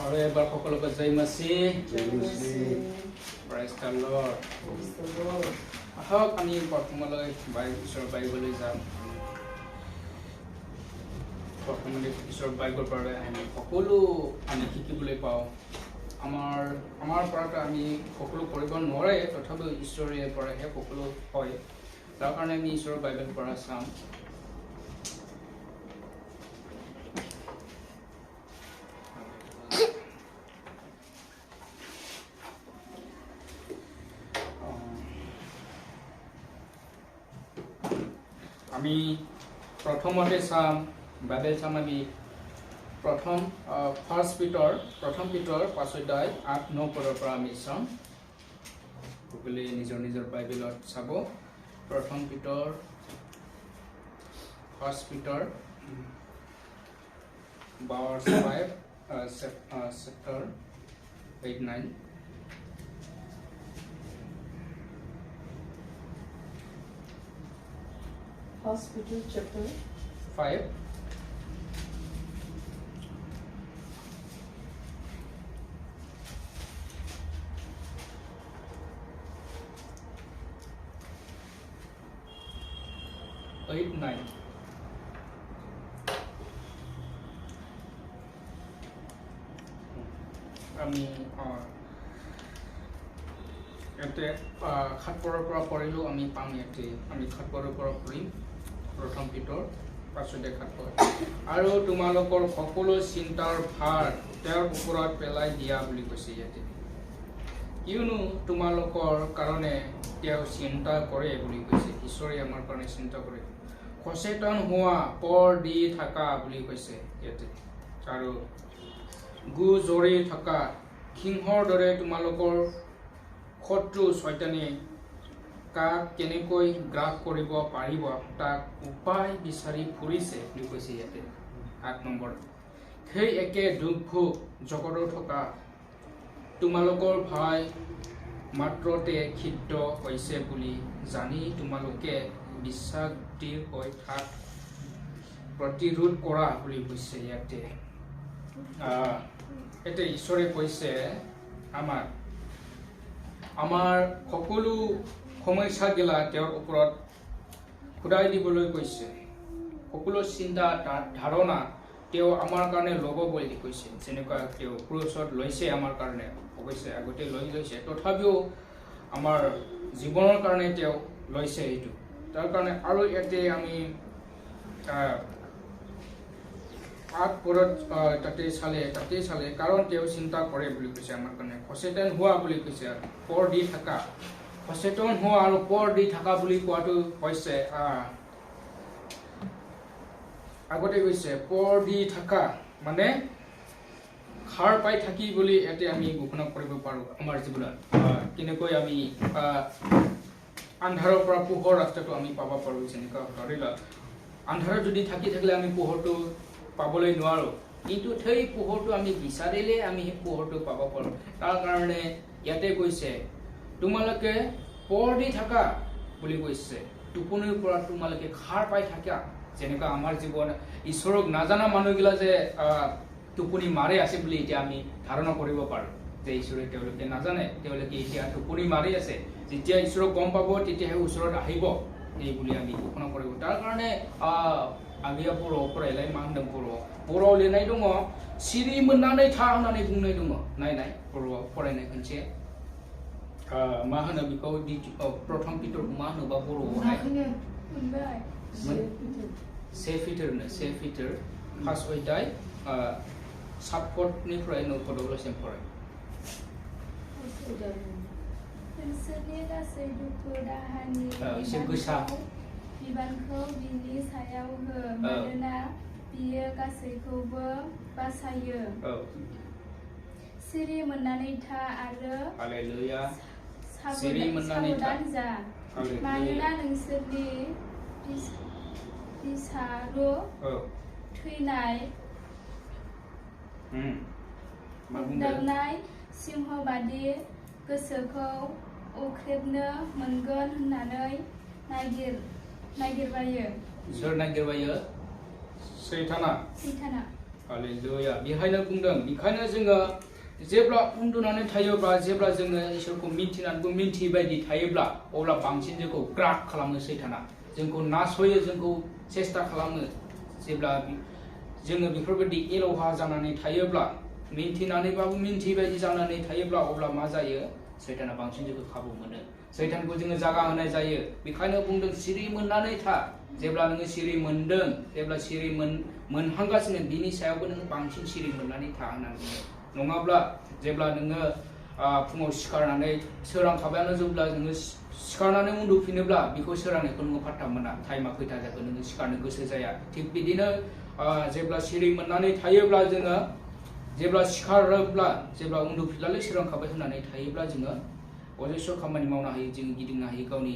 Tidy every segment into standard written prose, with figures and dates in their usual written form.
All ebar kokolo jai masih. Praise the Lord. Ahok kami pertemuan Bible Bible exam. Pertemuan Bible pada kami kokolo kami kiki boleh pau. Amar para kami kokolo korban nore, tetapi Israel para he kokolo hoy. Tahu kan kami Israel Bible para sam. আমি প্রথমতে চাম Bible চাম আমি first Peter 5 অধ্যায় 8-9 পদৰ পৰা আমি চাম সকলোৱে নিজৰ বাইবেলত চাব প্ৰথম Peter first Peter verse 5 chapter 8-9 Hospital chapter 5 8-9 আমি এতে খাটপৰৰ পৰা পঢ়িলো আমি পাম ইয়াতে আমি খাটপৰৰ পৰা পঢ়িম প্ৰথম পিটাৰ 5 অধ্যায় 7 পদ আৰু তোমালোকৰ সকলো চিন্তাৰ ভাৰ তেওঁৰ ওপৰত পেলাই দিয়া বুলি কৈছে ইয়াতে কিয়নো তোমালোকৰ কাৰণে তেওঁ চিন্তা কৰে বুলি কৈছে ঈশ্বৰে আমাৰ কাৰণে চিন্তা কৰে সচেতন হোৱা পৰ দি থকা বুলি কৈছে ইয়াতে আৰু গু জৰি থকা সিংহৰ দৰে তোমালোকৰ শত্ৰু শয়তানে কাক কেনেকৈ গ্ৰাস কৰিব পাৰিব তাক উপায় বিচাৰি ফুৰিছে বুলি কৈছে ইয়াতে 8 নম্বৰ সেই একে দুখ জগতৰ থকা তোমালোকৰ ভাই মাত্ৰতে ক্ষিপ্ত হৈছে বুলি জানি তোমালোকে বিশ্বাসীৰ হৈ থাক প্ৰতিৰোধ কৰা বুলি কৈছে ইয়াতে এতে ঈশ্বৰে কৈছে আমাৰ সকলো সমস্যা গিলা তেওঁৰ ওপৰত খুদাই দিবলৈ কৈছে সকলো চিন্তা ধাৰণা তেওঁ আমাৰ কাৰণে ল'ব বুলি কৈছে যেনেকুৱা তেওঁ ক্ৰুচত লৈছে আমাৰ কাৰণে অৱশ্যে আগতে লৈ লৈছে তথাপিও আমাৰ জীৱনৰ কাৰণে তেওঁ লৈছে এইটো তাৰ কাৰণে আৰু ইয়াতে আমি 8 পদত তাতে চালে কাৰণ তেওঁ চিন্তা কৰে বুলি কৈছে আমাৰ কাৰণে সচেতন হোৱা বুলি কৈছে পৰ দি থকা সচেতন হোৱা আৰু পৰ দি থকা বুলি কোৱাটো হৈছে আগতে কৈছে পৰ দি থকা মানে খাৰ পাই থাকি বুলি ইয়াতে আমি ঘোষণা কৰিব পাৰো আমাৰ জীৱনত কেনেকৈ আমি আন্ধাৰৰ পৰা পোহৰ ৰাস্তাটো আমি পাব পাৰো যেনেকুৱা ধৰিলা আন্ধাৰত যদি থাকিলে আমি পোহৰটো পাবলৈ নোৱাৰো কিন্তু সেই পোহৰটো আমি বিচাৰিলে আমি সেই পোহৰটো পাব পাৰো তাৰ কাৰণে ইয়াতে কৈছে তোমালোকে পৰ দি থাকা বুলি কৈছে টোপনিৰ পৰা তোমালোকে খাৰ পাই থাকা যেনেকুৱা আমাৰ জীৱন ঈশ্বৰক নাজানা মানুহগিলা যে টোপনি মাৰি আছে বুলি এতিয়া আমি ধাৰণা কৰিব পাৰো যে ঈশ্বৰে তেওঁলোকে নাজানে তেওঁলোকে এতিয়া টোপনি মাৰি আছে যেতিয়া ঈশ্বৰক গম পাব তেতিয়াহে ওচৰত আহিব এই বুলি আমি ঘোষণা কৰিব তাৰ কাৰণে आंनिया बर' फरायलाय मा होनदों बर'आव लिरनाय दङ सिरि मोननानै था होननानै बुंनाय दङ नायनाय बर'आव फरायनाय खनसे मा होनो बेखौ प्रथम पिटारखौ मा होनोबा बर'आवहाय से पिटार 5 अध्याय 7 पदनिफ्राय 9 पदसिम फराय नोंसोरनि गासै दुखु दाहानि एसे गोसा बिबानखौ बिनि सायाव हो मानोना बियो गासैखौबो बासायो सिरि मोननानै था आरो हालेलुया साबधान जा मानोना नोंसोरनि फिसार' थैनाय दावनाय सिंहबादि गोसोखौ अख्रेबनो मोनगोन होननानै नागिरबायो सोर नागिरबायो सैताना हालेलुया बेखायनो बुंदों बेखायनो जोङो जेब्ला उन्दुनानै थायोब्ला जेब्ला जोङो इसोरखौ मिन्थिनानैबो मिन्थियै बायदि थायोब्ला अब्ला बांसिन जोंखौ ग्राब खालामो सैताना जोंखौ नासयो जोंखौ सेस्ता खालामो जेब्ला जोङो बेफोरबायदि एलहा जानानै थायोब्ला मिन्थिनानैबाबो मिन्थियै बायदि जानानै थायोब्ला अब्ला मा जायो सैताना बांसिन जोंखौ खाबु मोनो सैतानखौ जोङो जागा होनाय जायो बेखायनो बुंदों सिरि मोननानै था जेब्ला नोङो सिरि मोनदों जेब्ला सिरि मोनहांगासिनो बिनि सायावबो नोङो बांसिन सिरि मोननानै था होननानै बुङो नङाब्ला जेब्ला नोङो फुङाव सिखारनानै सोरांखाबायानो जेब्ला नोङो सिखारनानै उन्दुफिनोब्ला बेखौ सोरांनायखौ नोङो पात्ता मोना टाइमा खैथा जागोन नोङो सिखारनो गोसो जाया थिग बिदिनो जेब्ला सिरि मोननानै थायोब्ला जोङो जेब्ला सिखारोब्ला जेब्ला उन्दुफिनलालै सोरांखाबाय होननानै थायोब्ला जोङो अजस्र खामानि मावनो हायो जों गिदिंनो हायो गावनि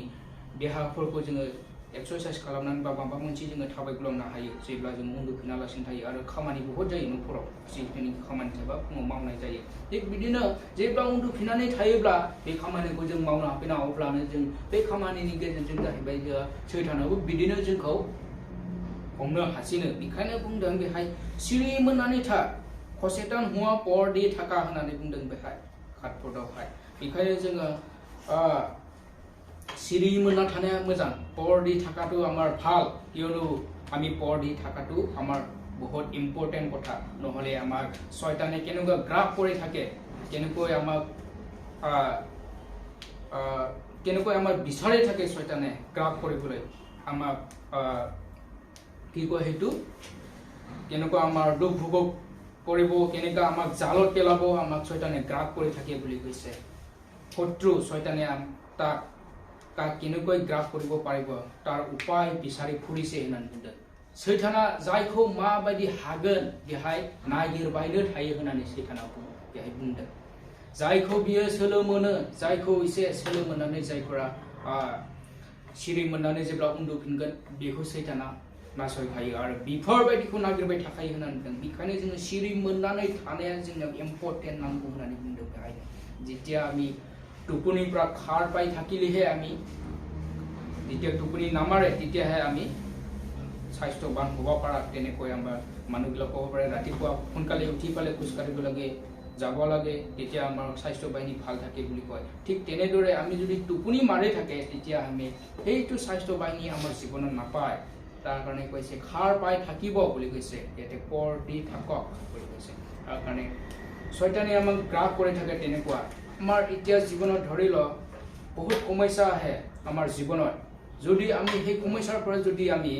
देहाफोरखौ जोङो एक्सारसाइज खालामनानै बा माबा मोनसे जोङो थाबायग्लांनो हायो जेब्ला जों उन्दुफिनालासिनो थायो आरो खामानि बहुद जायो न'खराव जिखिनि खामानि थाबा फुङाव मावनाय जायो थिग बिदिनो जेब्ला उन्दुफिननानै थायोब्ला बे खामानिखौ जों मावनो हाफिना अब्लानो जों बे खामानिनि गेजेरजों जाहैबाय जोंहा सैतानाबो बिदिनो जोंखौ हमनो हासिनो बेखायनो बुंदों बेहाय सिरि मोननानै था खसेतान हुआ पर दि थाका होननानै बुंदों बेहाय खातपदावहाय बेखायनो जोङो सिरि मोनना थानाया मोजां पर दि थाकाটো आमार ভাল কিয়নো আমি पर दि थाकाটো आमार बहुत इम्पर्टेन्ट কথা নহলে আমাৰ শয়তানে কেনেকুৱা গ্ৰাফ কৰি থাকে কেনেকৈ আমাৰ বিচাৰি থাকে শয়তানে গ্ৰাফ কৰিবলৈ আমাক কি কয় হেতু কেনেকুৱা আমাৰ দুখ ভোগ কৰিব কেনেকুৱা আমাক জালত পেলাব আমাক শয়তানে গ্ৰাফ কৰি থাকে বুলি কৈছে শত্ৰু শয়তানে তাক কেনেকৈ গ্ৰাফ কৰিব পাৰিব তাৰ উপায় বিচাৰি ফুৰিছে होननानै बुंदों सैताना जायखौ माबायदि हागोन बेहाय नागिरबायनो थायो होननानै सैताना बेहाय बुंदों जायखौ बियो सोलो मोनो जायखौ एसे सोलो मोननानै जायफोरा सिरि मोननानै जेब्ला उन्दुफिनगोन बेखौ सैताना नासयखायो आरो बेफोरबायदिखौ नागिरबाय थाखायो होननानै बुंदों बेखायनो जोङो सिरि मोननानै थानाया जोंनो इम्पर्टेन्ट नांगौ होननानै बुंदों बेहाय যেতিয়া আমি টোপনিৰ পৰা খাৰ পাই থাকিলেহে আমি যেতিয়া টোপনি নামাৰে তেতিয়াহে আমি স্বাস্থ্যৱান হ'ব পাৰা তেনেকৈ আমাৰ মানুহবিলাক ক'ব পাৰে ৰাতিপুৱা সোনকালে উঠি পালে খোজ কাঢ়িব লাগে যাব লাগে তেতিয়া আমাৰ স্বাস্থ্য বাহিনী ভাল থাকে বুলি কয় ঠিক তেনেদৰে আমি যদি টোপনি মাৰি থাকে তেতিয়া আমি সেইটো স্বাস্থ্য বাহিনী আমাৰ জীৱনত নাপায় তাৰ কাৰণে কৈছে খাৰ পাই থাকিব বুলি কৈছে ইয়াতে পৰ দি থাকক বুলি কৈছে তাৰ কাৰণে শয়তানে আমাক গ্ৰাস কৰি থাকে তেনেকুৱা আমাৰ এতিয়া জীৱনত ধৰি ল বহুত সমস্যা আহে আমাৰ জীৱনত যদি আমি সেই সমস্যাৰ পৰা যদি আমি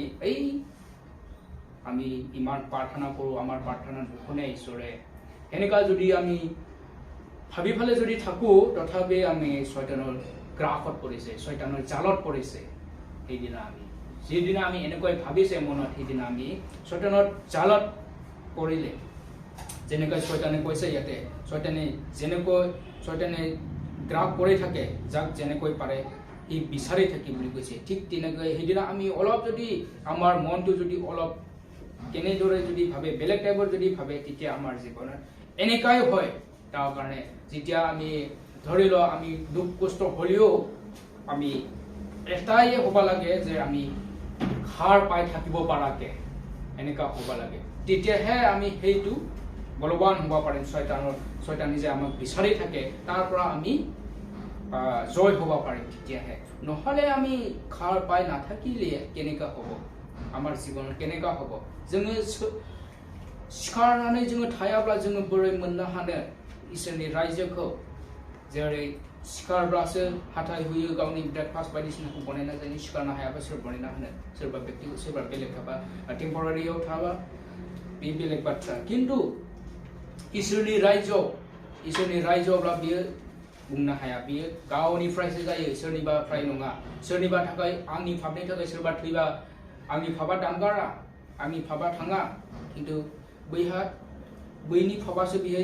ইমান প্ৰাৰ্থনা কৰোঁ আমাৰ প্ৰাৰ্থনা নুশুনে ঈশ্বৰে এনেকুৱা যদি আমি ভাবি ফালে যদি থাকোঁ তথাপি আমি শয়তানৰ গ্ৰাসত পৰিছে শয়তানৰ জালত পৰিছে সেইদিনা আমি যিদিনা আমি এনেকৈ ভাবিছে মনত সেইদিনা আমি শয়তানৰ জালত পৰিলে যেনেকৈ শয়তানে কৈছে ইয়াতে শয়তানে গ্ৰাস কৰি থাকে যাক যেনেকৈ পাৰে ই বিচাৰি থাকি বুলি কৈছে ঠিক তেনেকৈ সেইদিনা আমি অলপ যদি আমাৰ মনটো যদি অলপ কেনেদৰে যদি ভাবে বেলেগ টাইপৰ যদি ভাবে তেতিয়া আমাৰ জীৱনত এনেকাই হয় তাৰ কাৰণে যেতিয়া আমি ধৰি ল আমি দুখ কষ্ট হ'লেও আমি এটাই হ'ব লাগে যে আমি খাৰ পাই থাকিব পৰাকে এনেকা হ'ব লাগে তেতিয়াহে আমি সেইটো বলৱান হ'ব পাৰিম শয়তানে যে আমাক বিচাৰি থাকে তাৰ পৰা আমি জয় হ'ব পাৰিম তেতিয়াহে নহ'লে আমি খাৰ পাই নাথাকিলে কেনেকা হ'ব আমাৰ জীৱনত কেনেকা হ'ব जोङো सिखारनानै जोङो थायाब्ला जोङो बोरै मोननो हानो इसोरनि रायजोखौ जेरै सिखारब्लासो हाथाय होयो गावनि ब्रेकफास्ट बायदिसिनाखौ बनायना जायो सिखारनो हायाबा सोर बनायना होनो सोरबा व्यक्तिखौ सोरबा बेलेग थाबा टेम्परारियाव थाबा बे बेलेग बाथ्रा खिन्थु इसोरनि रायजोब्ला बियो बुंनो हाया बियो गावनिफ्रायसो जायो सोरनिबाफ्राय नङा सोरनिबा थाखाय आंनि फाबनि थाखाय सोरबा थैबा आंनि फाबा दानगारा आंनि फाबा थाङा खिन्थु बैनि फाबासो बियो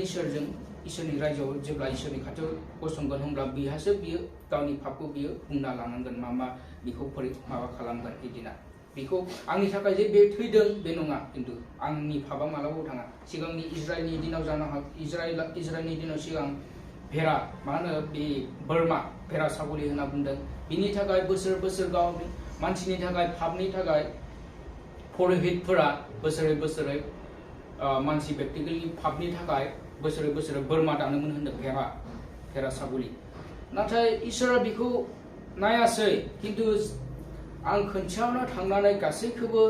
इसोरनि रायजोआव जेब्ला इसोरनि खाथियाव गसंगोन होनब्ला बिहासो बियो गावनि फाबखौ बियो बुंना लानांगोन मा बिखौ माबा खालामगोन बिदिना बिखौ आंनि थाखाय जे बे थैदों बे नङा खिन्थु आंनि फाबा मालाबाबो थाङा सिगांनि इजराइलनि दिनाव जानो हागौ इजराइलनि दिनाव सिगां भेरा मा होनो बे बोरमा भेरा सागुलि होनना बुंदों बिनि थाखाय बोसोर गावनि मानसिनि थाखाय फाबनि थाखाय पुरहितफोरा बोसोरै मानसि प्रेक्टिकेलनि फाबनि थाखाय बोसोरे बोसोरे बोरमा दानोमोन होनदों भेरा सागुलि नाथाय इसोरा बेखौ नायासै खिन्थु आं खोनसेयावनो थांनानै गासैखौबो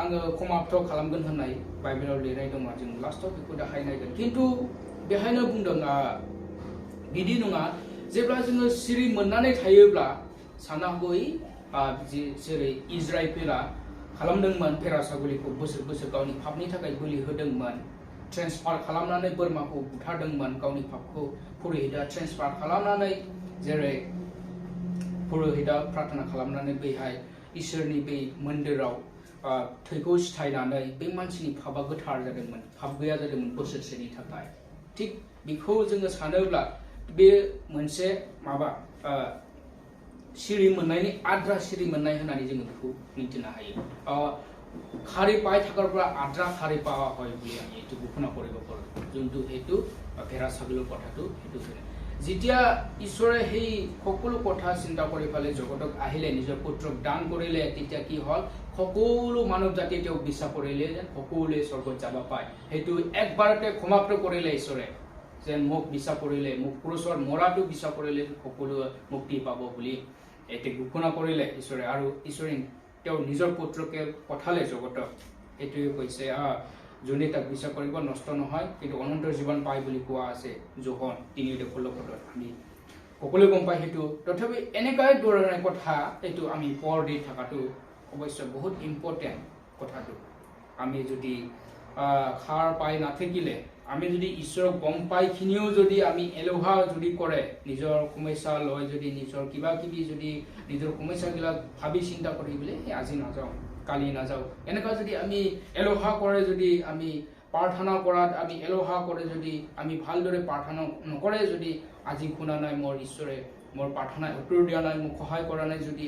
आङो समाप्त खालामगोन होननाय बाइबेलाव लिरनाय दङ जों लास्टआव बेखौ दाहाय नायगोन खिन्थु बेहायनो बुंदों बिदि नङा जेब्ला जोङो सिरि मोननानै थायोब्ला सानना बै जेरै इजराइलफोरा खालामदोंमोन भेरा सागुलिखौ बोसोर बोसोर गावनि पापनि थाखाय बोलि होदोंमोन ट्रेन्सफार खालामनानै बोरमाखौ बुथारदोंमोन गावनि पापखौ पुरहिता ट्रेन्सफार खालामनानै जेरै पुरहिता प्रार्थना खालामनानै बैहाय इसोरनि बै मन्दिराव थैखौ सिथायनानै बे मानसिनि पापा गोथार जादोंमोन पाप गैया जादोंमोन बोसोरसेनि थाखाय थिग बेखौ जोङो सानोब्ला बे मोनसे माबा सिरि मोननायनि आद्रा सिरि मोननाय होननानै जोङो बेखौ मिन्थिनो हायो खारि पाइ थाकारफ्रा आद्रा खारि पावा হয় বুলি আমি এইটো ঘোষণা কৰিব পাৰোঁ যোনটো হেতু ভেড়া ছাগলীৰ কথাটো হেতু যেতিয়া ঈশ্বৰে সেই সকলো কথা চিন্তা কৰি ফালে জগতক আহিলে নিজৰ পুত্ৰক দান কৰিলে তেতিয়া কি হ'ল সকলো মানৱ জাতি তেওঁ বিশ্বাস কৰিলে যে সকলোৱে স্বৰ্গত যাব পায় হেতু একবাৰতে সমাপ্ত কৰিলে ঈশ্বৰে যে মোক বিশ্বাস কৰিলে মোক ক্ৰুচৰ মৰাটো বিশ্বাস কৰিলে সকলো মুক্তি পাব বুলি এতে ঘোষণা কৰিলে ঈশ্বৰে আৰু ঈশ্বৰে তেওঁ নিজৰ পুত্ৰকে পঠালে জগতক এটোৱে কৈছে যোনে তাক বিশ্বাস কৰিব নষ্ট নহয় কিন্তু অনন্ত জীৱন পায় বুলি কোৱা আছে যোহন 3:16 আমি সকলোৱে গম পাই হেতু তথাপি এনেকাই ধৰণৰ কথা এটো আমি পৰ দি থাকাটো অৱশ্য বহুত ইম্পৰ্টেন্ট কথাটো আমি যদি খাৰ পাই নাথাকিলে আমি যদি ঈশ্বৰক গম পাই খিনিও যদি আমি এলোহা যদি কৰে নিজৰ সমস্যা লয় যদি নিজৰ কিবা কিবি যদি নিজৰ সমস্যাবিলাক ভাবি চিন্তা কৰি বলে আজি নাযাও কালি নাযাও এনেকা যদি আমি এলোহা কৰে যদি আমি প্ৰাৰ্থনা কৰাত আমি এলোহা কৰে যদি আমি ভালদৰে প্ৰাৰ্থনা নকৰে যদি আজি শুনা নাই মোৰ ঈশ্বৰে মোৰ প্ৰাৰ্থনা উত্তৰ দিয়া নাই মোক সহায় কৰা নাই যদি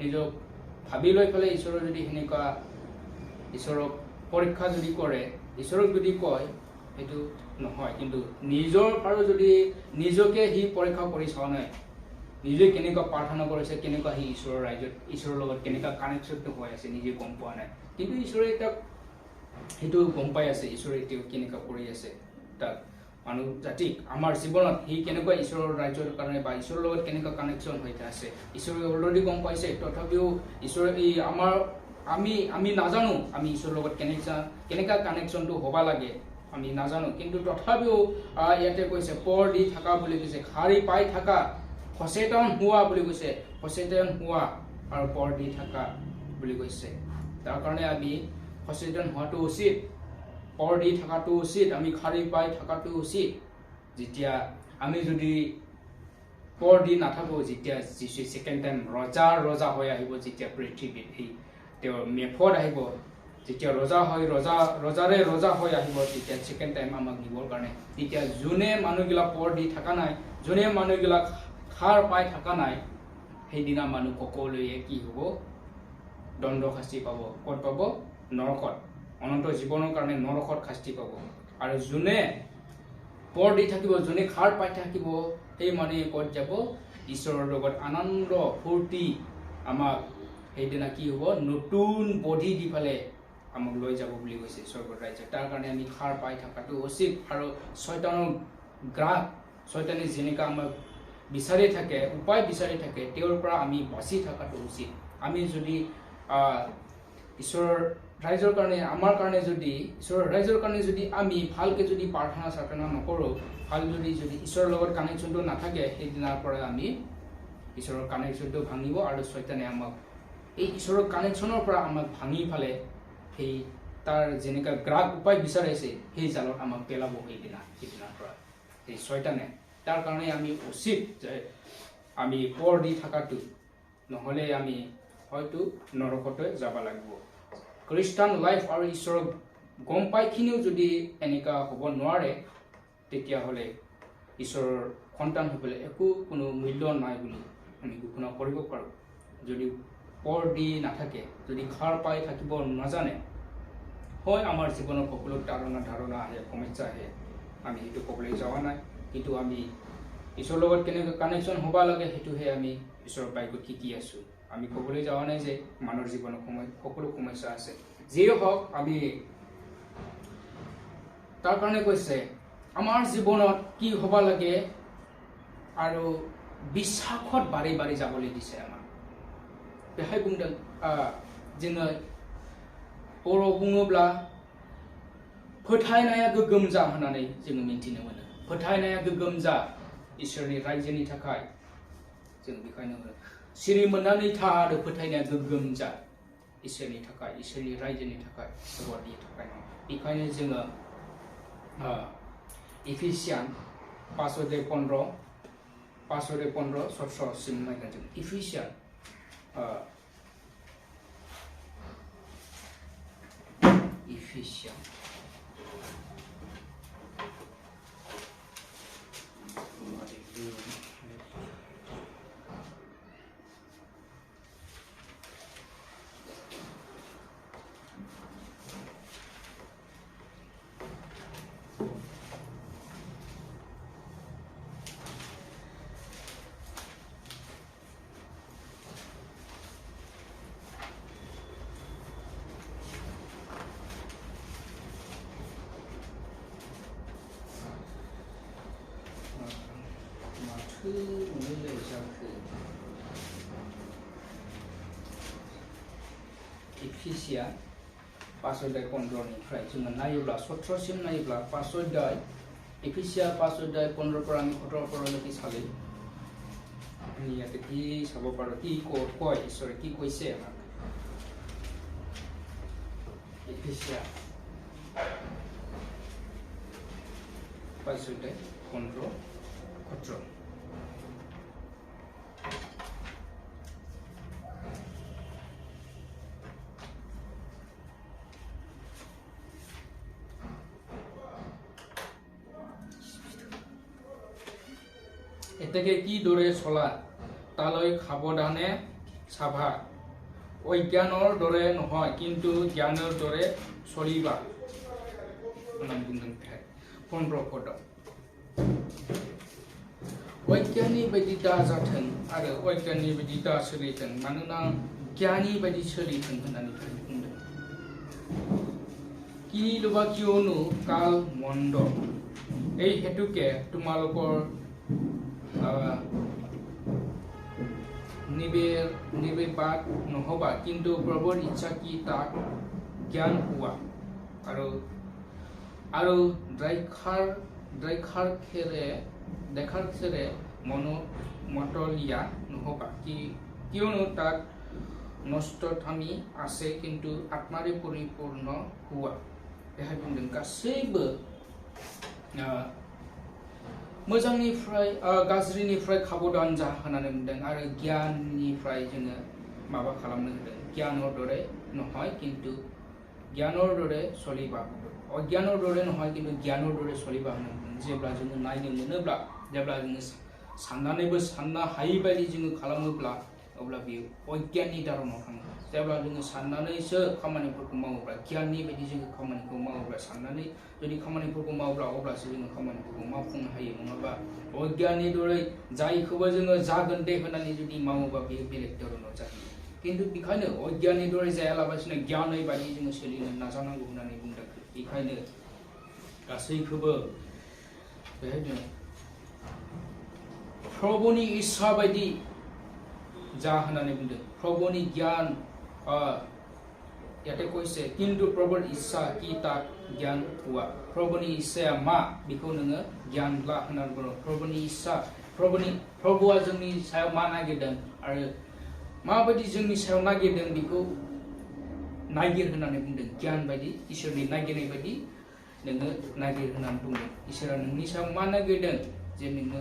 নিজক ভাবি লৈ ফেলে ঈশ্বৰৰ যদি হেনেকা ঈশ্বৰক পৰীক্ষা যদি কৰে ঈশ্বৰক যদি কয় এটো নহয় কিন্তু নিজৰ আৰু যদি নিজকে হি পৰীক্ষা কৰি চাও নাই নিজে কেনেকা প্ৰাৰ্থনা কৰিছে কেনেকা হি ঈশ্বৰৰ ৰাজ্যত ঈশ্বৰৰ লগত কেনেকা কানেকশ্যনটো হৈ আছে নিজে গম পোৱা নাই কিন্তু ঈশ্বৰে এটা হেতু গম পাই আছে ঈশ্বৰে এটো কেনেকা কৰি আছে তাক মানৱ জাতিক আমাৰ জীৱনত হি কেনেকা ঈশ্বৰৰ ৰাজ্যৰ কাৰণে বা ঈশ্বৰৰ লগত কেনেকা কানেকশ্যন হৈ আছে ঈশ্বৰে অলৰেডি গম পাইছে তথাপিও ঈশ্বৰে এই আমাৰ আমি নাজানো আমি ঈশ্বৰৰ লগত কেনেকা কানেকশ্যনটো হবা লাগে আমি নাজানো কিন্তু তথাপিও ইয়াতে কৈছে পৰ দি থাকা বুলি কৈছে খাৰি পাই থাকা সচেতন হোৱা বুলি কৈছে সচেতন হোৱা আৰু পৰ দি থাকা বুলি কৈছে তাৰ কাৰণে আমি সচেতন হোৱাটো উচিত পৰ দি থাকাটো উচিত আমি খাৰি পাই থাকাটো উচিত যেতিয়া আমি যদি পৰ দি নাথাকো যেতিয়া যিশু সেকেন্ড টাইম ৰজা হৈ আহিব যেতিয়া পৃথিৱীত তেওঁৰ মেফত আহিব যেতিয়া ৰজা হৈ আহিব তেতিয়া সেকেন্ড টাইম আমাক দিবৰ কাৰণে তেতিয়া যোনে মানুহগিলা পৰ দি থাকা নাই যোনে মানুহগিলা খাৰ পাই থাকা নাই সেইদিনা মানুহ সকলোৱে কি হ'ব দণ্ড শাস্তি পাব ক'ত পাব নৰকত অনন্ত জীৱনৰ কাৰণে নৰকত শাস্তি পাব আৰু যোনে পৰ দি থাকিব যোনে খাৰ পাই থাকিব সেই মানুহে ক'ত যাব ঈশ্বৰৰ লগত আনন্দ ফূৰ্তি আমাক সেইদিনা কি হ'ব নতুন বডি দি ফালে আমাক লৈ যাব বুলি কৈছে স্বৰ্গৰ ৰাজ্য তাৰ কাৰণে আমি খাৰ পাই থাকাটো উচিত আৰু শয়তানৰ গ্ৰাহ শয়তানে যেনেকা আমাক বিচাৰি থাকে উপায় বিচাৰি থাকে তেওঁৰ পৰা আমি বাচি থাকাটো উচিত আমি যদি ঈশ্বৰৰ ৰাজ্যৰ কাৰণে আমাৰ কাৰণে যদি ঈশ্বৰৰ ৰাজ্যৰ কাৰণে যদি আমি ভালকে যদি প্ৰাৰ্থনা নকৰো ভাল যদি ঈশ্বৰৰ লগত কানেকশ্যনটো নাথাকে সেইদিনাৰ পৰা আমি ঈশ্বৰৰ কানেকশ্যনটো ভাঙিব আৰু শয়তানে আমাক এই ঈশ্বৰৰ কানেকশ্যনৰ পৰা আমাক ভাঙি ফালে সেই তাৰ যেনেকা গ্ৰাহ উপায় বিচাৰিছে সেই জালত আমাক পেলাব সেইদিনাৰ পৰা সেই শয়তানে তাৰ কাৰণে আমি উচিত যে আমি পৰ দি থাকাটো নহলে আমি হয়তো নৰকতে যাব লাগিব খ্ৰীষ্টান লাইফ আৰু ঈশ্বৰক গম পাইখিনিও যদি এনেকা হ'ব নোৱাৰে তেতিয়াহ'লে ঈশ্বৰৰ সন্তান হ'বলৈ একো কোনো মূল্য নাই বুলি আমি ঘোষণা কৰিব পাৰোঁ যদি পৰ দি নাথাকে যদি খাৰ পাই থাকিব নাজানে হয় আমাৰ জীৱনৰ সকলো ধাৰণা আহে সমস্যা আহে আমি সেইটো ক'বলৈ যোৱা নাই কিন্তু আমি ঈশ্বৰৰ লগত কেনেকৈ কানেকশ্যন হ'ব লাগে সেইটোহে আমি ঈশ্বৰৰ বাইকত শিকি আছোঁ আমি ক'বলৈ যোৱা নাই যে মানুহৰ জীৱনৰ সকলো সমস্যা আছে যিয়ে হওক আমি তাৰ কাৰণে কৈছে আমাৰ জীৱনত কি হ'ব লাগে আৰু বিশ্বাসত বাঢ়ি বাঢ়ি যাবলৈ দিছে আমাক বেহাই বুंदों जोङो बर' बुङोब्ला फोथायनाया गोगोम जा होननानै जोङो मिन्थिनो मोनो फोथायनाया गोगोम जा इसोरनि रायजोनि थाखाय जों बेखायनो सिरि मोननानै था आरो फोथायनाया गोगोम जा इसोरनि थाखाय इसोरनि रायजोनि थाखाय सरकारनि थाखाय बेखायनो जोङो इफिसियान 5:15 17 सिम नायगोन जों इफिसियान इफिसियान इफिसिया 5:15निफ्राय जोङो नायोब्ला 17 सिम नायोब्ला 5 इफिसिया 5:15 পৰা আমি 17 পৰলৈকে চালে আমি ইয়াতে কি চাব পাৰো কি কয় ঈশ্বৰে কি কৈছে আমাক ইফিচিয়া 5:15 17 এতেকে কি দৰে চলা তালৈ সাৱধানে চাবা অজ্ঞানৰ দৰে নহয় কিন্তু জ্ঞানৰ দৰে চলিবা নাম বুंदों 15 পদ অজ্ঞানী बायदि दा जाथों आरो अज्ञानी बायदि दा सोलिथों मानोना জ্ঞানী बायदि सोलिथों होननानै बुंदों কি লবা কিয়নো কাল মন্দ এই হেতুকে তোমালোকৰ নিবেবাদ নহবা কিন্তু প্ৰভুৰ ইচ্ছা কি তাক জ্ঞান হোৱা আৰু দেখাৰ খেৰে মতলীয়া নহবা কিয়নো তাক নষ্ট থামি আছে কিন্তু আত্মাৰে পৰিপূৰ্ণ হোৱা बेहाय बुंदों गासैबो मोजांनिफ्राय गाज्रिनिफ्राय खाबदान जा होननानै बुंदों आरो गियाननिफ्राय जोङो माबा खालामनो होदों गियानर दरे নহয় কিন্তু জ্ঞানৰ দৰে চলিবা অজ্ঞানৰ দৰে নহয় কিন্তু জ্ঞানৰ দৰে চলিবা होननानै जेब्ला जोङो नायनो मोनोब्ला जेब्ला जोङो साननानैबो साननो हायै बायदि जोङो खालामोब्ला अब्ला बेयो अज्ञाननि दारनाव थाङो जेब्ला जोङो साननानैसो खामानिफोरखौ मावोब्ला गियाननि बायदि जोङो खामानिखौ मावोब्ला साननानै जुदि खामानिफोरखौ मावोब्ला अब्लासो जोङो खामानिफोरखौ मावफुंनो हायो नङाबा अज्ञाननि दरै जायखौबो जोङो जागोन दे होननानै जुदि मावोब्ला बेयो बेलेग दारनाव जायो किन्तु बेखायनो अज्ञाननि दरै जायालाबासिनो गियानै बायदि जोङो सोलिनो नाजानांगौ होननानै बुंदों बेखायनो गासैखौबो बेहायनो प्रभुनि इच्छा बायदि जा होननानै बुंदों प्रभुनि জ্ঞান ইয়াতে কৈছে কিন্তু प्रभुर इच्छा কি তাক জ্ঞান হোৱা प्रभुनि इच्छाया मा बेखौ नोङो জ্ঞान ला होननानै बुङो प्रभुनि इच्छा प्रभुआ जोंनि सायाव मा नागिरदों आरो माबायदि जोंनि सायाव नागिरदों बेखौ नागिर होननानै बुंदों জ্ঞान बायदि इसोरनि नागिरनाय बायदि नोङो नागिर होननानै बुंदों इसोरा नोंनि सायाव मा नागिरदों जे नोङो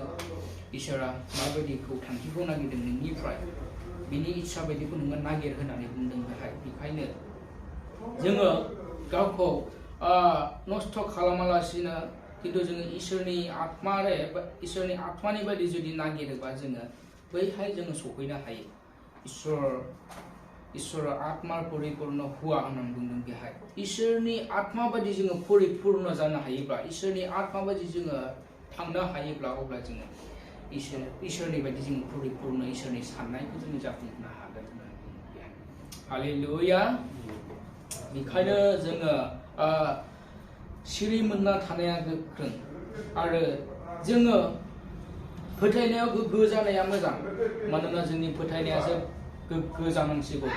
इसोरा माबायदिखौ थांखिखौ नागिरदों नोंनिफ्राय बिनि इच्छा बायदिखौ नोङो नागिर होननानै बुंदों बेहाय बेखायनो जोङो गावखौ नस्थ' खालामालासिनो किन्तु जोङो इसोरनि आत्मानि बायदि जुदि नागिरोबा जोङो बैहाय जोङो सफैनो हायो इसोर आत्मा परिपूर्ण हुआ होननानै बुंदों बेहाय इसोरनि आत्मा बायदि जोङो परिपूर्ण जानो हायोब्ला इसोरनि आत्मा बायदि जोङो थांनो हायोब्ला अब्ला जोङो इसोरनि बायदि जोङो परिपूर्ण इसोरनि साननायखौ जोङो जाफुंहोनो हागोन हालेलुया बेखायनो जोङो सिरि मोनना थानाया गोख्रों आरो जोङो फोथायनायाव गोग्गो जानाया मोजां मानोना जोंनि फोथायनायासो गोग्गो जानांसिगौ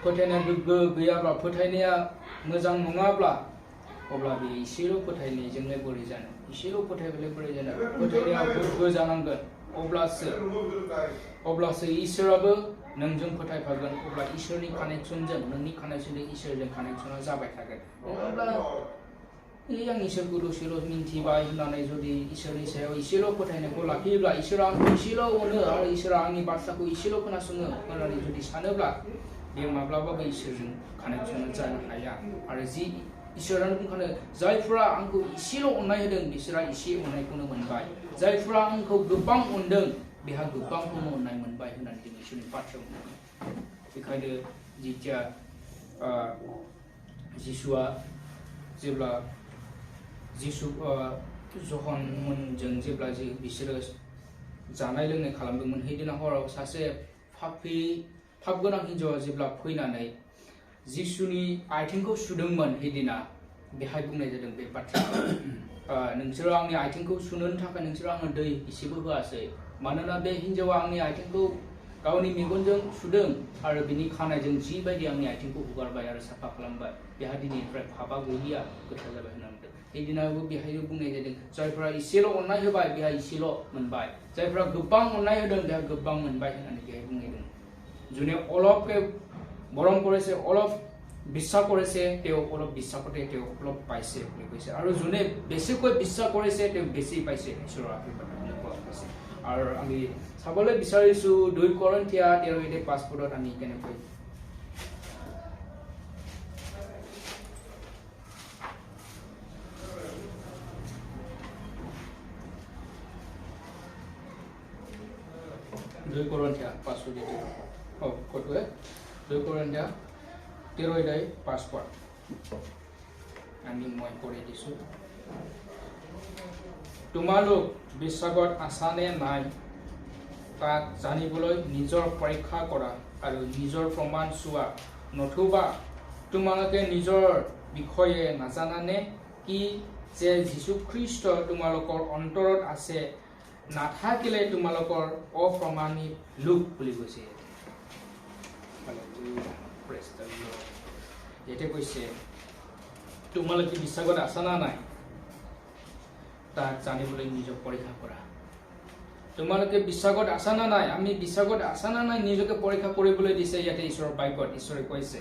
फोथायनाया गोग्गो गैयाब्ला फोथायनाया मोजां नङाब्ला अब्ला बे इसेल' फोथायनायजोंलाय बोरै जानो इसेल' फोथायबालाय बोरै जानो फोथायनाया गोग्गो जानांगोन अब्लासो इसोराबो नोंजों फोथायफागोन अब्ला इसोरनि कानेक्सनजों नोंनि कानेक्सनजों इसोरजों कानेक्सना जाबाय थागोन अब्ला आं इसोरखौ दसेल' मिन्थिबाय होननानै जुदि इसोरनि सायाव इसेल' फोथायनायखौ लाखियोब्ला इसोरा आंखौ इसेल' अनो आरो इसोरा आंनि बाथ्राखौ इसेल' खोनासङो होननानै जुदि सानोब्ला बेयो माब्लाबाबो इसोरजों कानेक्सना जानो हाया आरो जि इसोरानो बुंखादों जायफोरा आंखौ इसेल' अननाय होदों बिसोरा इसे अननायखौनो मोनबाय जायफोरा आंखौ गोबां अनदों बेहा गोबांखौनो अननाय मोनबाय होननानै जों इसोरनि बाथ्रायाव बुङो बेखायनो जिथिया जिसुआ जेब्ला जिसु जहनमोनजों जेब्ला बिसोरो जानाय लोंनाय खालामदोंमोन हैदिना हराव सासे पाप गोनां हिन्जावा जेब्ला फैनानै जिसुनि आथिंखौ सुदोंमोन हैदिना बेहाय बुंनाय जादों बे बाथ्राखौ नोंसोरो आंनि आथिंखौ सुनो थाखाय नोंसोरो आंनो दै एसेबो होआसै मानोना बे हिन्जावा आंनि आथिंखौ गावनि मेगनजों सुदों आरो बिनि खानायजों जिबायदि आंनि आथिंखौ हुगारबाय आरो साफा खालामबाय बेहा दिनैनिफ्राय पापा गैलिया गोथार जाबाय होननानै हैदिनाबो बेहायनो बुंनाय जादों जायफोरा इसेल' अननाय होबाय बेहा इसेल' मोनबाय जायफोरा गोबां अननाय होदों बेहा गोबां मोनबाय होननानै बेहाय बुंनाय दं যোনে অলপকে মৰম কৰিছে অলপ বিশ্বাস কৰিছে তেওঁ অলপ বিশ্বাসতে তেওঁ অলপ পাইছে বুলি কৈছে আৰু যোনে বেছিকৈ বিশ্বাস কৰিছে তেওঁ বেছি পাইছে ঈশ্বৰৰ আশীৰ্বাদ পাইছে আৰু আমি চাবলৈ বিচাৰিছো 2 কৰিন্থিয়া 13:5 আমি কেনেকৈ দুই কৰিন্থিয়া 5 কতোৱে 2 কৰিন্থিয়া 13:5 আমি মই পঢ়ি দিছো তোমালোক বিশ্বাসত আছানে নাই তাক জানিবলৈ নিজৰ পৰীক্ষা কৰা আৰু নিজৰ প্ৰমাণ চোৱা নতুবা তোমালোকে নিজৰ বিষয়ে নাজানানে কি যে যীশু খ্ৰীষ্ট তোমালোকৰ অন্তৰত আছে নাথাকিলে তোমালোকৰ অপ্ৰমাণিত লোক বুলি কৈছে যেতে কৈছে তোমালোকে বিশ্বাসত আছা না নাই তাক জানিবলৈ নিজক পৰীক্ষা কৰা তোমালোকে বিশ্বাসত আছা না নাই আমি বিশ্বাসত আছা না নাই নিজকে পৰীক্ষা কৰিবলৈ দিছে ইয়াতে ঈশ্বৰৰ বাক্যত ঈশ্বৰে কৈছে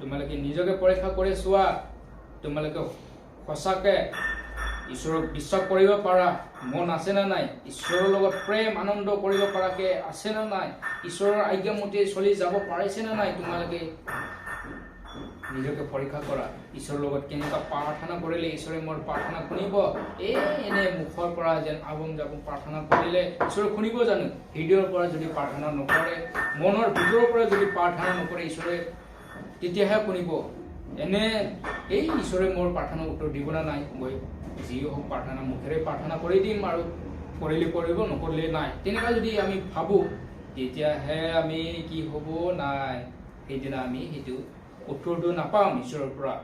তোমালোকে নিজকে পৰীক্ষা কৰি চোৱা তোমালোকে সঁচাকৈ ঈশ্বৰক বিশ্বাস কৰিব পাৰা মন আছে না নাই ঈশ্বৰৰ লগত প্ৰেম আনন্দ কৰিব পৰাকে আছে না নাই ঈশ্বৰৰ আজ্ঞামতে চলি যাব পাৰিছে না নাই তোমালোকে নিজকে পৰীক্ষা কৰা ঈশ্বৰৰ লগত কেনেকুৱা প্ৰাৰ্থনা কৰিলে ঈশ্বৰে মোৰ প্ৰাৰ্থনা শুনিব এনে মুখৰ পৰা যেন আবং যাবং প্ৰাৰ্থনা কৰিলে ঈশ্বৰে শুনিব জানো হৃদয়ৰ পৰা যদি প্ৰাৰ্থনা নকৰে মনৰ ভিতৰৰ পৰা যদি প্ৰাৰ্থনা নকৰে ঈশ্বৰে তেতিয়াহে শুনিব এনে এই ঈশ্বৰে মোৰ প্ৰাৰ্থনা উত্তৰ দিব না নাই মই যি হওক প্ৰাৰ্থনা মুখেৰে প্ৰাৰ্থনা কৰি দিম আৰু কৰিলে কৰিব নকৰিলে নাই তেনেকুৱা যদি আমি ভাবো তেতিয়াহে আমি কি হ'ব নাই সেইদিনা আমি সেইটো উত্তৰটো নাপাম ঈশ্বৰৰ পৰা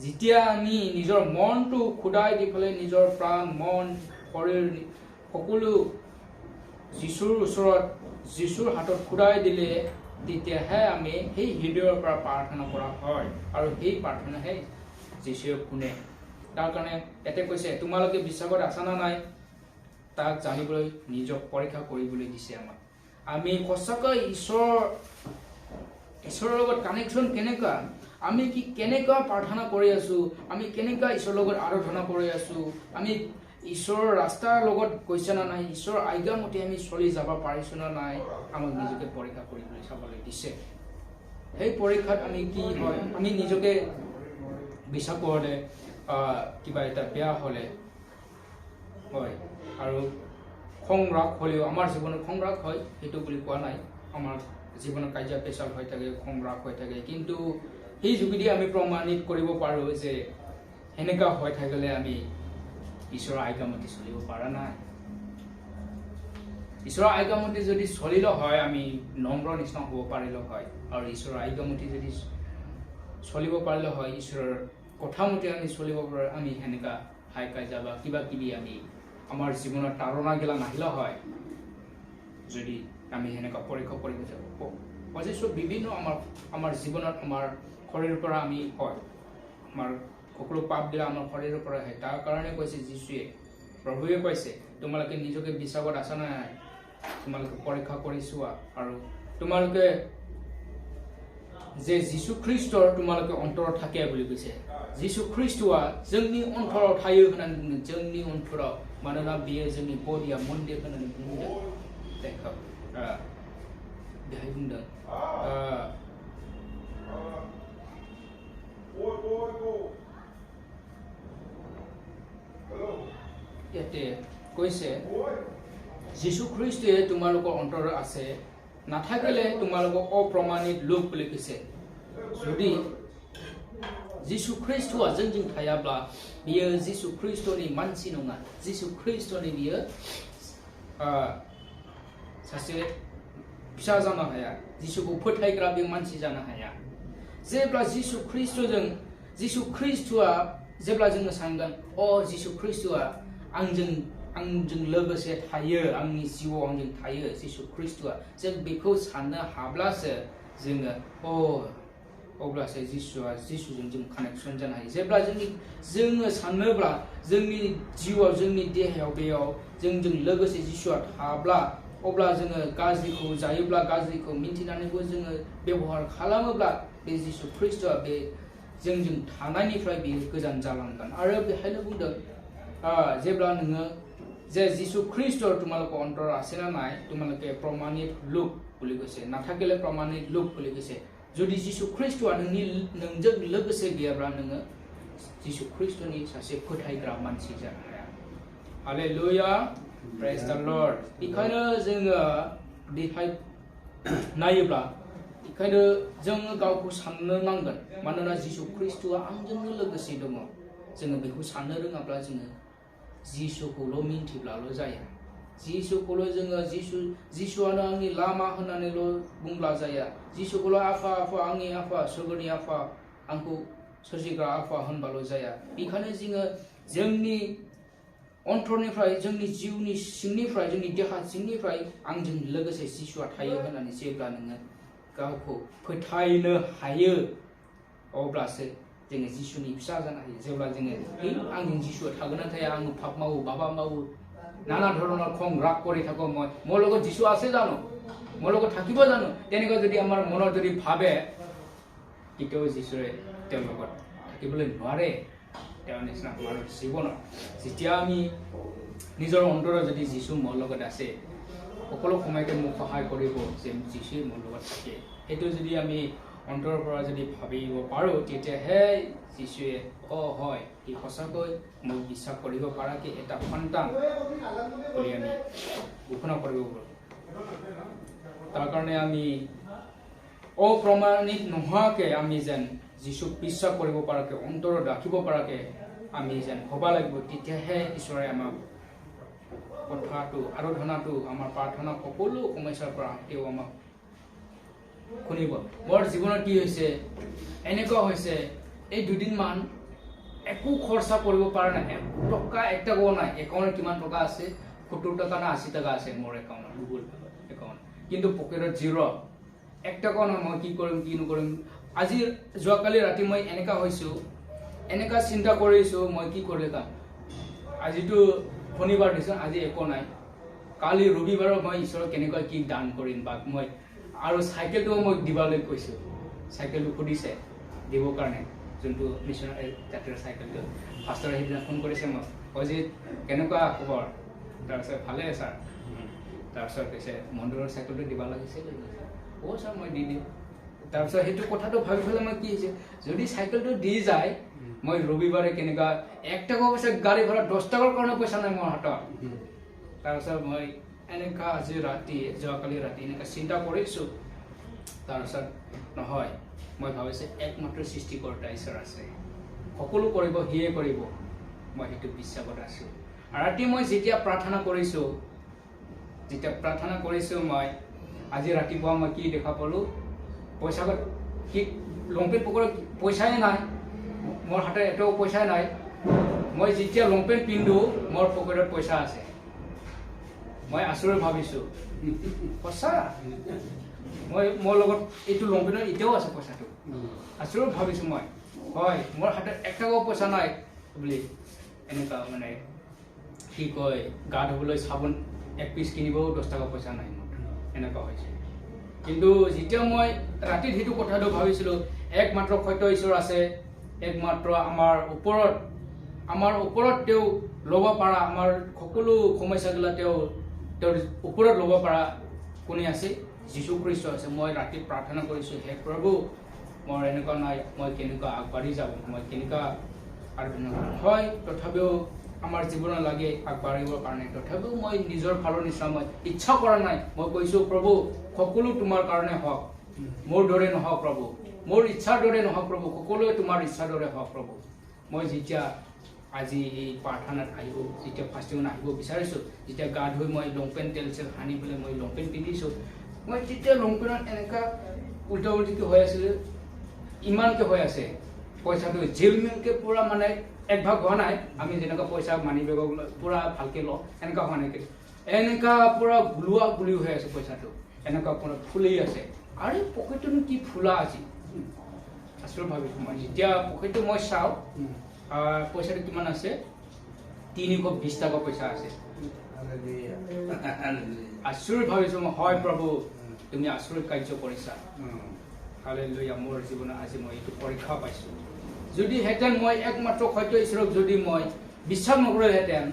যেতিয়া আমি নিজৰ মনটো খুদাই দি পেলাই নিজৰ প্ৰাণ মন শৰীৰ সকলো যীশুৰ ওচৰত যীশুৰ হাতত খুদাই দিলে তেতিয়াহে আমি সেই হৃদয়ৰ পৰা প্ৰাৰ্থনা কৰা হয় আৰু সেই প্ৰাৰ্থনাহে যীশুৱে শুনে তাৰ কাৰণে এতে কৈছে তোমালোকে বিশ্বাসত আছা না নাই তাক জানিবলৈ নিজক পৰীক্ষা কৰিবলৈ দিছে আমাক আমি সঁচাকৈ ঈশ্বৰৰ লগত কানেকশ্যন কেনেকুৱা আমি কি কেনেকুৱা প্ৰাৰ্থনা কৰি আছো আমি কেনেকুৱা ঈশ্বৰৰ লগত আৰাধনা কৰি আছো আমি ঈশ্বৰৰ ৰাস্তাৰ লগত গৈছে না নাই ঈশ্বৰৰ আজ্ঞামতে আমি চলি যাব পাৰিছো না নাই আমাক নিজকে পৰীক্ষা কৰিবলৈ চাবলৈ দিছে সেই পৰীক্ষাত আমি কি হয় আমি নিজকে বিশ্বাস কৰিলে কিবা এটা বেয়া হ'লে হয় আৰু খং ৰাগ হ'লেও আমাৰ জীৱনত খং ৰাগ হয় সেইটো বুলি কোৱা নাই আমাৰ জীৱনত কাজিয়া পেচাল হৈ থাকে খং ৰাগ হৈ থাকে কিন্তু সেই যোগেদি আমি প্ৰমাণিত কৰিব পাৰোঁ যে সেনেকুৱা হৈ থাকিলে আমি ঈশ্বৰৰ আজ্ঞামতে চলিব পৰা নাই ঈশ্বৰৰ আজ্ঞামতে যদি চলিলো হয় আমি নম্ৰ নিচিনা হ'ব পাৰিলো হয় আৰু ঈশ্বৰৰ আজ্ঞামতে যদি চলিব পাৰিলো হয় ঈশ্বৰৰ কথামতে আমি চলিব পৰা আমি হেনেকা হাই কাজিয়া বা কিবা কিবি আমি আমাৰ জীৱনত তাৰণা গিলা নাহিলা হয় যদি আমি হেনেকা পৰীক্ষা কৰিব যাওঁ অৱশ্যে বিভিন্ন আমাৰ জীৱনত আমাৰ শৰীৰৰ পৰা আমি হয় আমাৰ সকলো পাপবিলাক আমাৰ শৰীৰৰ পৰা হয় তাৰ কাৰণে কৈছে যীশুৱে প্ৰভুৱে কৈছে তোমালোকে নিজকে বিশ্বাসত আছা নাই তোমালোকে পৰীক্ষা কৰি চোৱা আৰু তোমালোকে যে যীশু খ্ৰীষ্টৰ তোমালোকে অন্তৰত থাকে বুলি কৈছে যীশু খ্ৰীষ্টआ जोंनि অন্তराव थायो होननानै बुङो जोंनि অন্তराव मानोना बेयो जोंनि बडिया मन्दिर होननानै बुंदों देखो बेहाय बुंदों ইয়াতে কৈছে যীশু খ্ৰীষ্টই তোমালোকৰ অন্তৰত আছে নাথাকিলে তোমালোকক অপ্ৰমাণিত লোক বুলি কৈছে যদি যীশু খ্ৰীষ্টआ जोंजों थायाब्ला बियो যীशु ख्ৰীষ্টनि मानसि नङा যীशु ख्ৰীষ্টनि बियो सासे फिसा जानो हाया যীशुखौ फोथायग्रा बे मानसि जानो हाया जेब्ला যীशु ख्ৰীষ্টआ जेब्ला जोङो सानगोन अ যীशु ख्ৰীষ্টआ आंजों लोगोसे थायो आंनि जिउआव आंजों थायो যীशु ख्ৰীষ্টआ जों बेखौ साननो हाब्लासो जोङो अब्लासो जीशुजों जों कानेक्शन जानो हायो जेब्ला जोङो सानोब्ला जोंनि जिउआव जोंनि देहायाव बेयाव जोंजों लोगोसे जीशुआ थाब्ला अब्ला जोङो गाज्रिखौ जायोब्ला गाज्रिखौ मिन्थिनानैबो जोङो व्यवहार खालामोब्ला बे जीशु ख्ৰীষ্টआ बे जोंजों थानायनिफ्राय बे गोजान जालांगोन आरो बेहायनो बुंदों जेब्ला नोङो जे जीशु ख्रीष्ट তোমালোকৰ অন্তৰত আছে না নাই তোমালোকে প্ৰমাণিত লোক বুলি কৈছে নাথাকিলে প্ৰমাণিত লোক বুলি কৈছে যদি যীশু খ্ৰীষ্টआ नोंजों लोगोसे गैयाब्ला नोङो যীशु ख्रीष्टनि सासे फोथायग्रा मानसि जानो हाया हालेलुया प्रेज द लर्ड बेखायनो जोङो बेहाय नायोब्ला बेखायनो जोङो गावखौ साननो नांगोन मानोना যীशु ख्रीष्टआ आंजोंनो लोगोसे दङ जोङो बेखौ साननो रोङाब्ला जोङो जीशुखौल' मिन्थिब्लाल' जाया जीशुखौल' जोङो जीशुआनो आंनि लामा होननानैल' बुंब्ला जाया जीशुखौल' आफा आंनि आफा सोरगोनि आफा आंखौ सोरजिग्रा आफा होनबाल' जाया बेखायनो जोङो जोंनि अन्तरनिफ्राय जोंनि जिउनि सिंनिफ्राय जोंनि देहा सिंनिफ्राय आंजों लोगोसे जीशुआ थायो होननानै जेब्ला नोङो गावखौ फोथायनो हायो अब्लासो जोङो जीशुनि फिसा जानो हायो जेब्ला जोङो आंजों जीशुआ थागोन ना थाया आं पाप मावो बाबा मावो नाना ধৰণৰ খং ৰাগ কৰি থাকো মোৰ লগত যীশু আছে জানো মোৰ লগত থাকিব জানো তেনেকৈ যদি আমাৰ মনত যদি ভাবে কেতিয়াও যীশুৱে তেওঁৰ লগত থাকিবলৈ নোৱাৰে তেওঁৰ নিচিনা আমাৰ জীৱনত যেতিয়া আমি নিজৰ অন্তৰত যদি যীশু মোৰ লগত আছে সকলো সময়তে মোক সহায় কৰিব যে যীশুৱে মোৰ লগত থাকে সেইটো যদি আমি অন্তৰৰ পৰা যদি ভাবিব পাৰো তেতিয়াহে যীশুৱে হয় এই সঁচাকৈ মোক বিশ্বাস কৰিব পাৰাকে এটা সন্তান বুলি আমি ঘোষণা কৰিব পাৰোঁ তাৰ কাৰণে আমি অপ্ৰমাণিত নোহোৱাকে আমি যেন যীশুক বিশ্বাস কৰিব পাৰাকে অন্তৰত ৰাখিব পাৰাকে আমি যেন হ'ব লাগিব তেতিয়াহে ঈশ্বৰে আমাক কথাটো আৰাধনাটো আমাৰ প্ৰাৰ্থনা সকলো সমস্যাৰ পৰা তেওঁ আমাক শুনিব মোৰ জীৱনত কি হৈছে এনেকুৱা হৈছে এই দুদিনমান একো খৰচা কৰিব পৰা নাই টকা একটা গো নাই একাউণ্টত কিমান টকা আছে 70 টাকা না 80 টাকা আছে মোৰ একাউণ্টত গুগল একাউণ্ট কিন্তু পকেটত জিৰো এক টাকা না মই কি কৰিম কি নকৰিম আজি যোৱাকালি ৰাতি মই এনেকা হৈছো এনেকা চিন্তা কৰিছো মই কি কৰিলা আজিতো শনিবাৰ দিছে আজি একো নাই কালি ৰবিবাৰত মই ঈশ্বৰক কেনেকৈ কি দান কৰিম বা মই আৰু সাইকেলটো মই দিবলৈ কৈছো সাইকেলটো খুদিছে দিব কাৰণে যোনটো মিছনাৰী জাতীয় সাইকেলটো ফাৰ্ষ্টৰ হেদিনা ফোন কৰিছে মই অজিত কেনেকুৱা খবৰ তাৰপিছত ভালে ছাৰ তাৰপিছত কৈছে মন্দিৰৰ সাইকেলটো দিব লাগিছে ছাৰ মই দি দিম তাৰপিছত সেইটো কথাটো ভাবি পেলাই মই কি হৈছে যদি সাইকেলটো দি যায় মই ৰবিবাৰে কেনেকুৱা 1 টাকা পইচা গাড়ী ভাড়া 10 টাকাৰ কাৰণে পইচা নাই মোৰ হাতত তাৰপিছত মই এনেকা আজি ৰাতি যোৱাকালি ৰাতি এনেকা চিন্তা কৰিছো তাৰপিছত নহয় মই ভাবিছে একমাত্ৰ সৃষ্টিকৰ্তা ঈশ্বৰ আছে সকলো কৰিব হিয়ে কৰিব মই সেইটো বিশ্বাসত আছো আৰু ৰাতি মই যেতিয়া প্ৰাৰ্থনা কৰিছো মই আজি ৰাতিপুৱা মই কি দেখা পালো পইচা কি লম্পেট পকেটত পইচাই নাই মোৰ হাতত এটাও পইচা নাই মই যেতিয়া লংপেণ্ট পিন্ধো মোৰ পকেটত পইচা আছে মই আচৰিত ভাবিছোঁ সঁচা মই মোৰ লগত এইটো লংপেণ্টত এতিয়াও আছে পইচাটো আচৰিত ভাবিছোঁ মই হয় মোৰ হাতত এটাও পইচা নাই বুলি এনেকুৱা মানে কি কয় গা ধুবলৈ চাবোন 1 পিচ কিনিবও 10 টকা পইচা নাই মোৰ এনেকুৱা হৈছে কিন্তু যেতিয়া মই ৰাতিত সেইটো কথাটো ভাবিছিলোঁ একমাত্ৰ সত্য ঈশ্বৰ আছে একমাত্ৰ আমাৰ ওপৰত তেওঁ ল'ব পৰা আমাৰ সকলো সমস্যাগিলা তেওঁৰ ওপৰত ল'ব পৰা কোনে আছে যীশু খ্ৰীষ্ট আছে মই ৰাতি প্ৰাৰ্থনা কৰিছোঁ হে প্ৰভু মোৰ এনেকুৱা নাই মই কেনেকুৱা আগবাঢ়ি যাব মই কেনেকুৱা আৰাধনা কৰিম হয় তথাপিও আমাৰ জীৱনত লাগে আগবাঢ়িবৰ কাৰণে তথাপিও মই নিজৰ ফালৰ নিচিনা মই ইচ্ছা কৰা নাই মই কৈছোঁ প্ৰভু সকলো তোমাৰ কাৰণে হওক মোৰ দৰে নহওক প্ৰভু মোৰ ইচ্ছাৰ দৰে নহওক প্ৰভু সকলোৱে তোমাৰ ইচ্ছাৰ দৰে হওক প্ৰভু মই যেতিয়া আজি এই প্ৰাৰ্থনাত আহিব যেতিয়া ফাষ্টিঙত আহিব বিচাৰিছোঁ যেতিয়া গা ধুই মই লংপেণ্ট তেল চেল সানি পেলাই মই লংপেণ্ট পিন্ধিছোঁ মই যেতিয়া লংপেণ্টত এনেকুৱা উল্টা উল্টিকৈ হৈ আছিলে ইমানকৈ হৈ আছে পইচাটো জেলমেলকৈ পূৰা মানে এক ভাগ হোৱা নাই আমি যেনেকুৱা পইচা মানি বেগক পূৰা ভালকৈ লওঁ এনেকুৱা হোৱা নাই এনেকুৱা পূৰা গুলোৱা গুলি হৈ আছে পইচাটো এনেকুৱা পূৰা ফুলি আছে আৰু পকেটটোনো কি ফুলা আজি আচৰিত ভাবিছোঁ মই যেতিয়া পকেটটো মই চাওঁ পইচাটো কিমান আছে 320 টকা পইচা আছে আচৰিত ভাবিছোঁ মই হয় প্ৰভু তুমি আচৰিত কাৰ্য কৰিছা হালেলুয়া মোৰ জীৱনত আজি মই এইটো পৰীক্ষা পাইছোঁ যদি হেঁতেন মই একমাত্ৰ সত্য ঈশ্বৰক যদি মই বিশ্বাস নকৰিলোহেঁতেন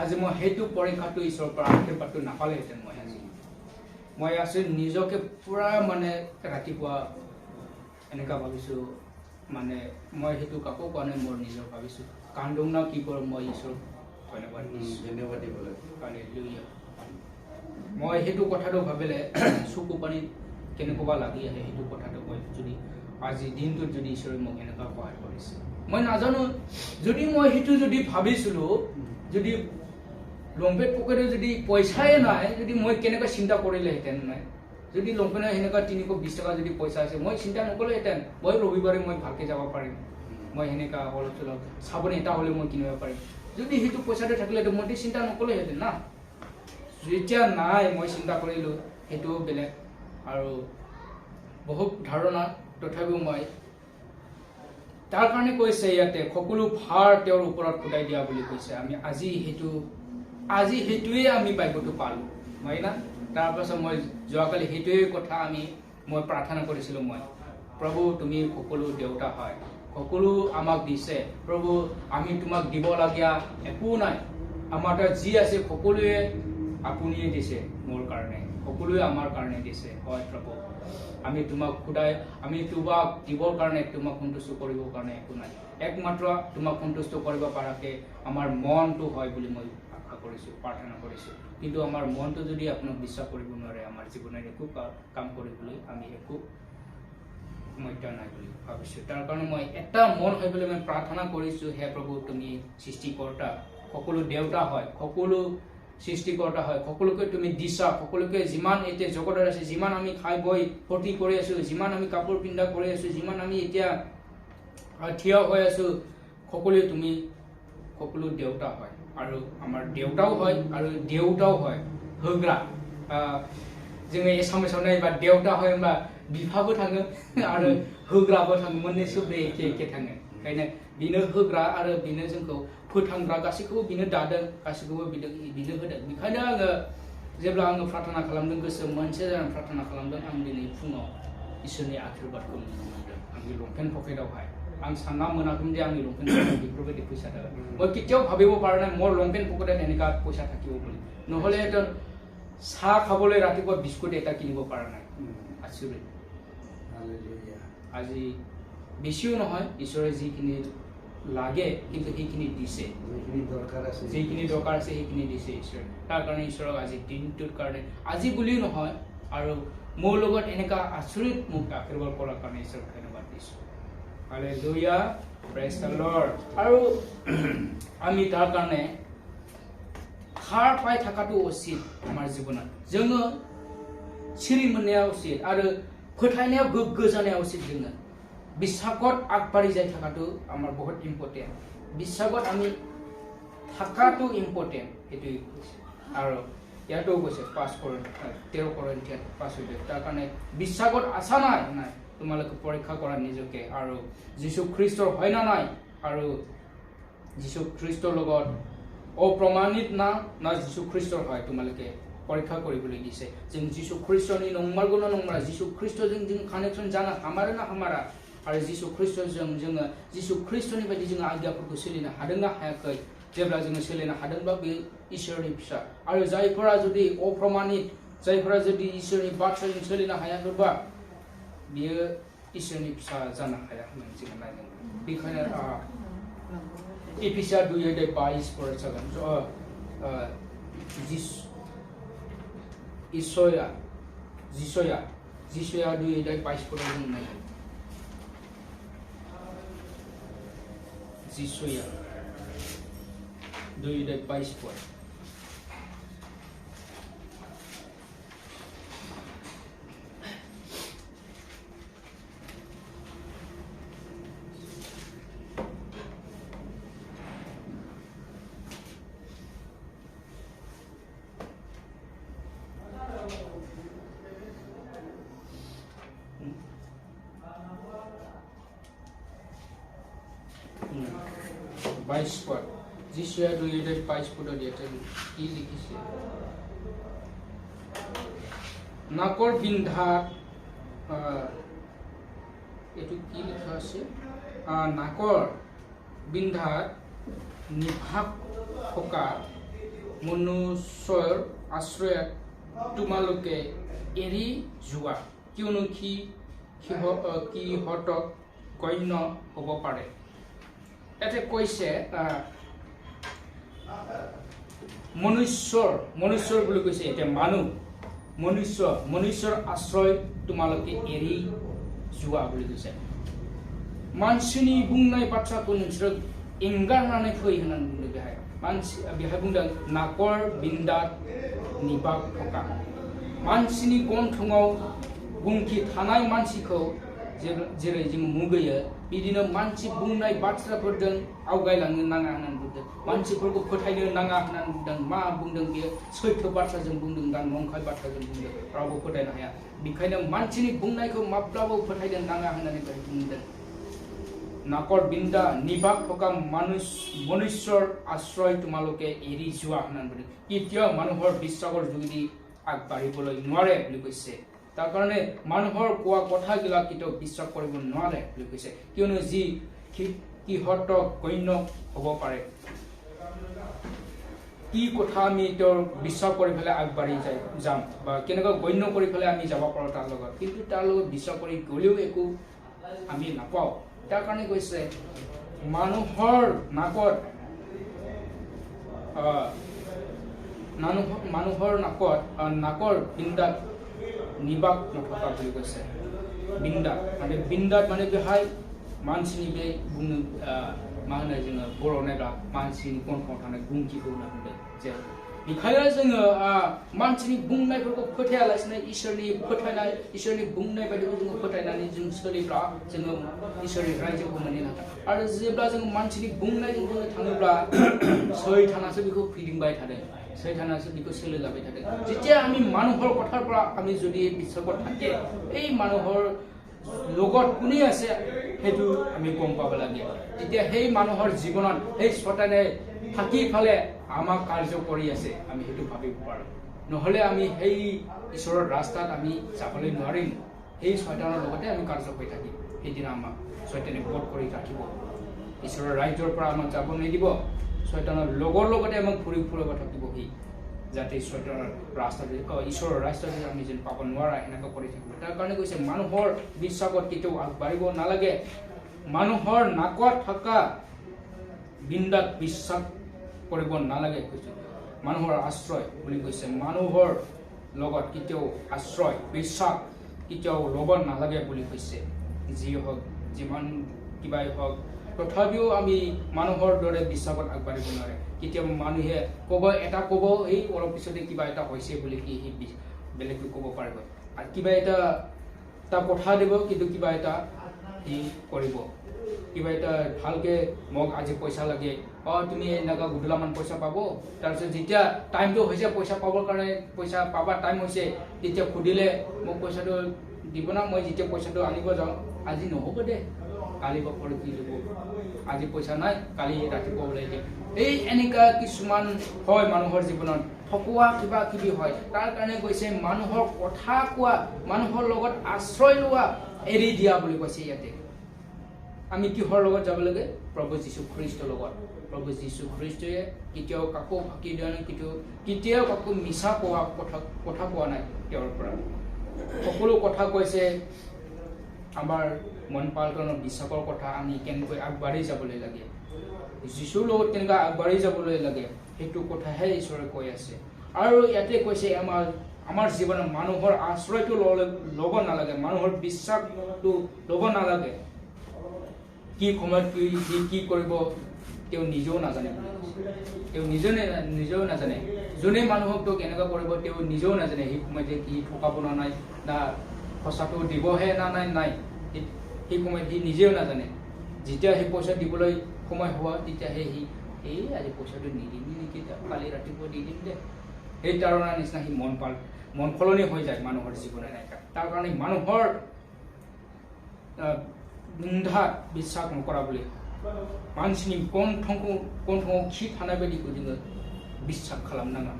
আজি মই সেইটো পৰীক্ষাটো ঈশ্বৰৰ পৰা আশীৰ্বাদটো নাপালেহেঁতেন মই আজি নিজকে পূৰা মানে ৰাতিপুৱা এনেকুৱা ভাবিছোঁ মানে মই সেইটো কাকো কোৱা নাই মোৰ নিজৰ ভাবিছোঁ কান্দোং না কি কৰোঁ মই ঈশ্বৰক ধন্যবাদ দিব লাগে মই সেইটো কথাটো ভাবিলে চকু পানী কেনেকুৱা লাগি আহে সেইটো কথাটো মই যদি আজি দিনটোত যদি ঈশ্বৰে মোক এনেকুৱা সহায় কৰিছে মই নাজানো যদি মই সেইটো যদি ভাবিছিলোঁ যদি লংপেণ্ট পকেটত যদি পইচাই নাই যদি মই কেনেকুৱা চিন্তা কৰিলেহেঁতেন নাই যদি লংপেণ্টৰ সেনেকুৱা 320 টকা যদি পইচা আছে মই চিন্তা নকৰিলোহেঁতেন মই ৰবিবাৰে মই ভালকৈ যাব পাৰিম মই সেনেকুৱা অলপ চলপ চাবোন এটা হ'লে মই কিনিব পাৰিম যদি সেইটো পইচাটো থাকিলেহেঁতেন মই চিন্তা নকৰিলোহেঁতেন না যেতিয়া নাই মই চিন্তা কৰিলোঁ সেইটো বেলেগ আৰু বহুত ধাৰণা তথাপিও মই তাৰ কাৰণে কৈছে ইয়াতে সকলো ভাৰ তেওঁৰ ওপৰত ফুটাই দিয়া বুলি কৈছে আমি আজি সেইটোৱে আমি বাইবলটো পালোঁ হয় না তাৰপাছত মই যোৱাকালি সেইটোৱে কথা মই প্ৰাৰ্থনা কৰিছিলোঁ মই প্ৰভু তুমি সকলো দেউতা হয় সকলো আমাক দিছে প্ৰভু আমি তোমাক দিবলগীয়া একো নাই আমাৰ তাত যি আছে সকলোৱে আপুনিয়ে দিছে মোৰ কাৰণে সকলোৱে আমাৰ কাৰণে দিছে হয় প্ৰভু আমি তোমাক খুদাই আমি তোমাক দিবৰ কাৰণে তোমাক সন্তুষ্ট কৰিবৰ কাৰণে একো নাই একমাত্ৰ তোমাক সন্তুষ্ট কৰিব পৰাকৈ আমাৰ মনটো হয় বুলি মই আশা কৰিছোঁ প্ৰাৰ্থনা কৰিছোঁ কিন্তু আমাৰ মনটো যদি আপোনাক বিশ্বাস কৰিব নোৱাৰে আমাৰ জীৱনত একো কাম কৰিবলৈ আমি একো মধ্য নাই বুলি ভাবিছোঁ তাৰ কাৰণে মই এটা মন হৈ পেলাই মই প্ৰাৰ্থনা কৰিছোঁ হে প্ৰভু তুমি সৃষ্টিকৰ্তা সকলো দেউতা হয় সকলো সৃষ্টিকৰ্তা হয় সকলোকে তুমি দিছা সকলোকে যিমান এতিয়া জগতত আছে যিমান আমি খাই বৈ ফূৰ্তি কৰি আছোঁ যিমান আমি কাপোৰ পিন্ধা কৰি আছোঁ যিমান আমি এতিয়া থিয় হৈ আছোঁ সকলোৱে তুমি সকলো দেউতা হয় আৰু আমাৰ দেউতাও হয় আৰু দেউতাও হয় হোগ্ৰা जोङो एसामिसाव नायोबा देउता হয় होनबा बिफाबो थाङो आरो होग्राबो थाङो मोननैसोबो एखे थाङो ओंखायनो बिनो होग्रा आरो बिनो जोंखौ फोथांग्रा गासैखौबो बिनो दादों गासैखौबो बिनो होदों बेखायनो आङो जेब्ला आङो प्रार्थना खालामदों गोसो मोनसे जानानै प्रार्थना खालामदों आं दिनै फुङाव इसोरनि आशीर्बादखौ नुनो मोनदों आंनि लंपेन्ट पकेटावहाय आं सानना मोनाखैमोन जे आंनि लंपेन्ट पकेटाव बेफोरबायदि फैसा थागोन মই কেতিয়াও ভাবিব পৰা নাই মোৰ লংপেণ্ট পকেটত এনেকুৱা পইচা থাকিব বুলি নহ'লে এটা চাহ খাবলৈ ৰাতিপুৱা বিস্কুট এটা কিনিব পৰা নাই আচৰিত আজি বেছিও নহয় ঈশ্বৰে যিখিনি লাগে কিন্তু সেইখিনি দিছে যিখিনি দৰকাৰ আছে সেইখিনি দিছে ঈশ্বৰে তাৰ কাৰণে ঈশ্বৰক আজি দিনটোৰ কাৰণে আজি বুলি নহয় আৰু মোৰ লগত এনেকুৱা আচৰিত মোক আশীৰ্বাদ কৰাৰ কাৰণে ঈশ্বৰক ধন্যবাদ দিছোঁ হালেলুয়া প্ৰেজ দ্য লৰ্ড আৰু আমি তাৰ কাৰণে খাৰ পাই থাকাটো উচিত আমাৰ জীৱনত जोङो सिरि मोननाया उचित आरो फोथायनाया गोग्गो जानाया उचित जोङो বিশ্বাসত আগবাঢ়ি যাই থকাটো আমাৰ বহুত ইম্পৰ্টেণ্ট বিশ্বাসত আমি থাকাটো ইম্পৰ্টেণ্ট এইটোৱে কৈছে আৰু ইয়াতো কৈছে 13 Corinthians 5 তাৰ কাৰণে বিশ্বাসত আছা নাই নাই তোমালোকে পৰীক্ষা কৰা নিজকে আৰু যীশু খ্ৰীষ্টৰ হয় না নাই আৰু যীশু খ্ৰীষ্টৰ লগত অপ্ৰমাণিত না যীশু খ্ৰীষ্টৰ হয় তোমালোকে পৰীক্ষা কৰিবলৈ দিছে जों যীশু খ্ৰীষ্টनि नंमारगौ ना नंमारा যীशु ख्ৰীষ্টजों जों कानेक्शन जाना हामारो ना हामारा आरो যীशु ख्ৰীষ্টजों जोङो যীशु ख्ৰীষ্টनि बायदि जों आज्ञाफोरखौ सोलिनो हादोंना हायाखै जेब्ला जोङो सोलिनो हादोंबा बे इसोरनि फिसा आरो जायफोरा जुदि अप्रमाणित जायफोरा जुदि इसोरनि बाथ्राजों सोलिनो हायाखैबा बियो इसोरनि फिसा जानो हाया होननानै जों नायदों बेखायनो एफिसियार 2:22 फरायसागोन जिसया 2:22 फरायनाय जिसया 2:22 फराय जिसया 2:22 দিয়েছে কি লিখিছে নাকৰ বিন্ধাত এটো কি লিখা আছে নাকৰ বিন্ধাত নিভাগ থকা মনুষ্যৰ আশ্ৰয়ত তোমালোকে এৰি যোৱা কিয়নো কিহতক গণ্য হ'ব পাৰে এতে কৈছে মনুষ্যৰ বুলি কৈছে এটা মানুহ মনুষ্যৰ আশ্ৰয় তোমালোকে এৰি যোৱা বুলি কৈছে मानसिनि बुंनाय बाथ्राखौ नोंसोर एंगारनानै फै होननानै बुंदों बेहाय बुंदों नाकर बिन्दात निबाग थका मानसिनि गन्थङाव गुंथि थानाय मानसिखौ जेरै जों मुगैयो बिदिनो मानसि बुंनाय बाथ्राफोरजों आवगायलांनो नाङा होननानै बुंदों मानसिफोरखौ फोथायनो नाङा होननानै बुंदों मा बुंदों बेयो सैथो बाथ्राजों बुंदों ना नंखाय बाथ्राजों बुंदों रावबो फोथायनो हाया बेखायनो मानसिनि बुंनायखौ माब्लाबो फोथायनो नाङा होननानै बुंदों नाकर बिन्दा निबाग থকা मनुष्যৰ आश्रय তোমালোকে এৰি যোৱা होननानै বুলিছে কেতিয়া মানুহৰ বিশ্বাসৰ যোগেদি আগবাঢ়িবলৈ নোৱাৰে বুলি কৈছে তাৰ কাৰণে মানুহৰ কোৱা কথাবিলাক কেতিয়াও বিশ্বাস কৰিব নোৱাৰে বুলি কৈছে কিয়নো যি কিহতক গণ্য হ'ব পাৰে কি কথা আমি তেওঁৰ বিশ্বাস কৰি ফেলে আগবাঢ়ি যাম বা কেনেকৈ গণ্য কৰি ফেলে আমি যাব পাৰো তাৰ লগত কিন্তু তাৰ লগত বিশ্বাস কৰি গলেও একো আমি নাপাওঁ তাৰ কাৰণে কৈছে মানুহৰ নাকত নাকৰ বিন্দাত নিবাক নথকা বুলি কৈছে বিন্দাত মানে বেহাय मानसिनि बे बुंनो मा होनो जोङो बर'आव नायब्ला मानसिनि गन्थङाव थानाय गुंथिखौ होनना बुंदों जे बेखायनो जोङो मानसिनि बुंनायफोरखौ फोथायालासिनो इसोरनि बुंनाय बायदिखौ जोङो फोथायनानै जों सोलिब्ला जोङो इसोरनि रायजोखौ मोननो हागोन आरो जेब्ला जों मानसिनि बुंनायजों बुंनो थाङोब्ला सैतानासो बेखौ फिदिंबाय थादों सैतानासो बेखौ सोलिलाबाय थादों যেতিয়া আমি মানুহৰ কথাৰ পৰা আমি যদি বিশ্বাসত থাকে এই মানুহৰ লগত কোনে আছে হেতু আমি গম পাব লাগে তেতিয়া সেই মানুহৰ জীৱনত সেই সতানে থাকি ফলে আমাক কাৰ্য কৰি আছে আমি হেতু ভাবিব পাৰো নহলে আমি সেই ঈশ্বৰৰ ৰাস্তাত আমি যাবলৈ নোৱাৰিম সেই সতানৰ লগতে আমি কাৰ্য কৰি থাকিম সেইদিনা আমাক সতানে বধ কৰি ৰাখিব ঈশ্বৰৰ ৰাজ্যৰ পৰা আমাক যাব নিদিব সতানৰ লগতে আমাক ফুৰিব থাকিব সি যাতে সত্যৰ ৰাস্তাতে ঈশ্বৰৰ ৰাস্তাতে আমি যেন পাব নোৱাৰা এনেকৈ কৰি থাকিব তাৰ কাৰণে কৈছে মানুহৰ বিশ্বাসত কেতিয়াও আগবাঢ়িব নালাগে মানুহৰ নাকত থকা বিন্দাত বিশ্বাস কৰিব নালাগে কৈছে মানুহৰ আশ্ৰয় বুলি কৈছে মানুহৰ লগত কেতিয়াও আশ্ৰয় বিশ্বাস কেতিয়াও ল'ব নালাগে বুলি কৈছে যি হওক যিমান কিবাই হওক তথাপিও আমি মানুহৰ দৰে বিশ্বাসত আগবাঢ়িব নোৱাৰে কেতিয়াবা মানুহে এটা ক'ব এই অলপ পিছতে কিবা এটা হৈছে বুলি কি বেলেগকৈ ক'ব পাৰিব আৰু কিবা এটা কথা দিব কিন্তু কিবা এটা সি কৰিব কিবা এটা ভালকে মোক আজি পইচা লাগে তুমি এনেকুৱা গধূলামান পইচা পাব তাৰপিছত যেতিয়া টাইমটো হৈছে পইচা পাবৰ কাৰণে পইচা পাবা টাইম হৈছে তেতিয়া সুধিলে মোক পইচাটো দিব না মই যেতিয়া পইচাটো আনিব যাওঁ আজি নহ'ব দে কালি বা পৰহি দিব আজি পইচা নাই কালি ৰাতিপুৱা ওলাই দিম এই এনেকুৱা কিছুমান হয় মানুহৰ জীৱনত ঠকুৱা কিবা কিবি হয় তাৰ কাৰণে কৈছে মানুহৰ কথা কোৱা মানুহৰ লগত আশ্ৰয় লোৱা এৰি দিয়া বুলি কৈছে ইয়াতে আমি কিহৰ লগত যাব লাগে প্ৰভু যীশু খ্ৰীষ্টৰ লগত প্ৰভু যীশু খ্ৰীষ্টয়ে কেতিয়াও কাকো ফাঁকি দিয়া নাই কেতিয়াও কাকো মিছা কথা কোৱা নাই তেওঁৰ পৰা সকলো কথা কৈছে আমাৰ মন পালটনৰ বিশ্বাসৰ কথা আমি কেনেকৈ আগবাঢ়ি যাবলৈ লাগে যীশুৰ লগত কেনেকৈ আগবাঢ়ি যাবলৈ লাগে সেইটো কথাহে ঈশ্বৰে কৈ আছে আৰু ইয়াতে কৈছে আমাৰ জীৱনত মানুহৰ আশ্ৰয়টো ল'ব নালাগে মানুহৰ বিশ্বাসটো ল'ব নালাগে কি সময়ত কি কৰিব তেওঁ নিজেও নাজানে তেওঁ নিজেও নাজানে যোনে মানুহক তোক এনেকুৱা কৰিব তেওঁ নিজেও নাজানে সেই সময়তে কি ঠকাব না নাই না সঁচাটো দিবহে না নাই সেই সময়ত সি নিজেও নাজানে যেতিয়া সেই পইচা দিবলৈ সময় হোৱা তেতিয়াহে সি আজি পইচাটো নিদিম নেকি কালি ৰাতিপুৱা দি দিম দে সেই তাৰণাৰ নিচিনা সি মন সলনি হৈ যায় মানুহৰ জীৱন এনেকা তাৰ কাৰণে মানুহৰ নিন্দাত বিশ্বাস নকৰা বুলি मानसिनि गन्थंखौ खि थानाय बायदिखौ जोङो বিশ্বাস खालामनाङा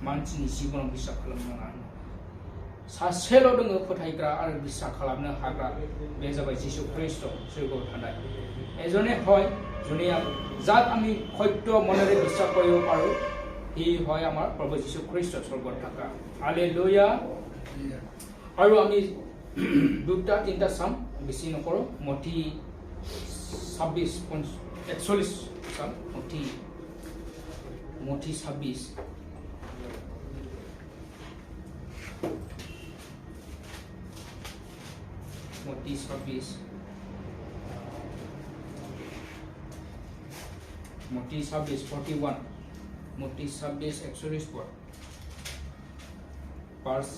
मानसिनि जिबनाव বিশ্বাস खालामनाङा सासेल' दङ फोथायग्रा आरो বিশ্বাস खालामनो हाग्रा बे जाबाय যীশু খ্ৰীষ্ট স্বৰ্গত थानाय এজনে হয় যোনে যাক আমি সত্য মনেৰে বিশ্বাস কৰিব পাৰো ই হয় আমাৰ প্ৰভু যীশু খ্ৰীষ্ট স্বৰ্গত থকা হালেলুয়া আৰু আমি দুটা তিনটা চাম বেছি নকৰো মঠি 26:41 চাম মঠি 26 Moti 26 Moti 41 Moti 41 पर verse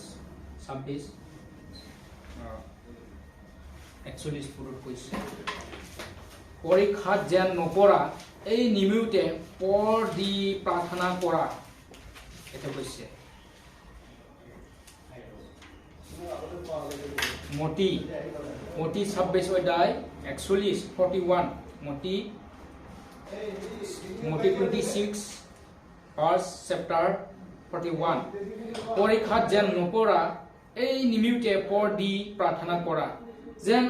26 41 পুরুষ কইছে পরীক্ষাত যেন নপৰা এই নিমিউতে পৰ দি প্ৰাৰ্থনা কৰা এটা কইছে Moti 26 অধ্যায় 41 41 Moti 26 verse chapter 41 পৰীক্ষাত যেন নপৰা এই নিমিউতে পৰ দি প্ৰাৰ্থনা কৰা যেন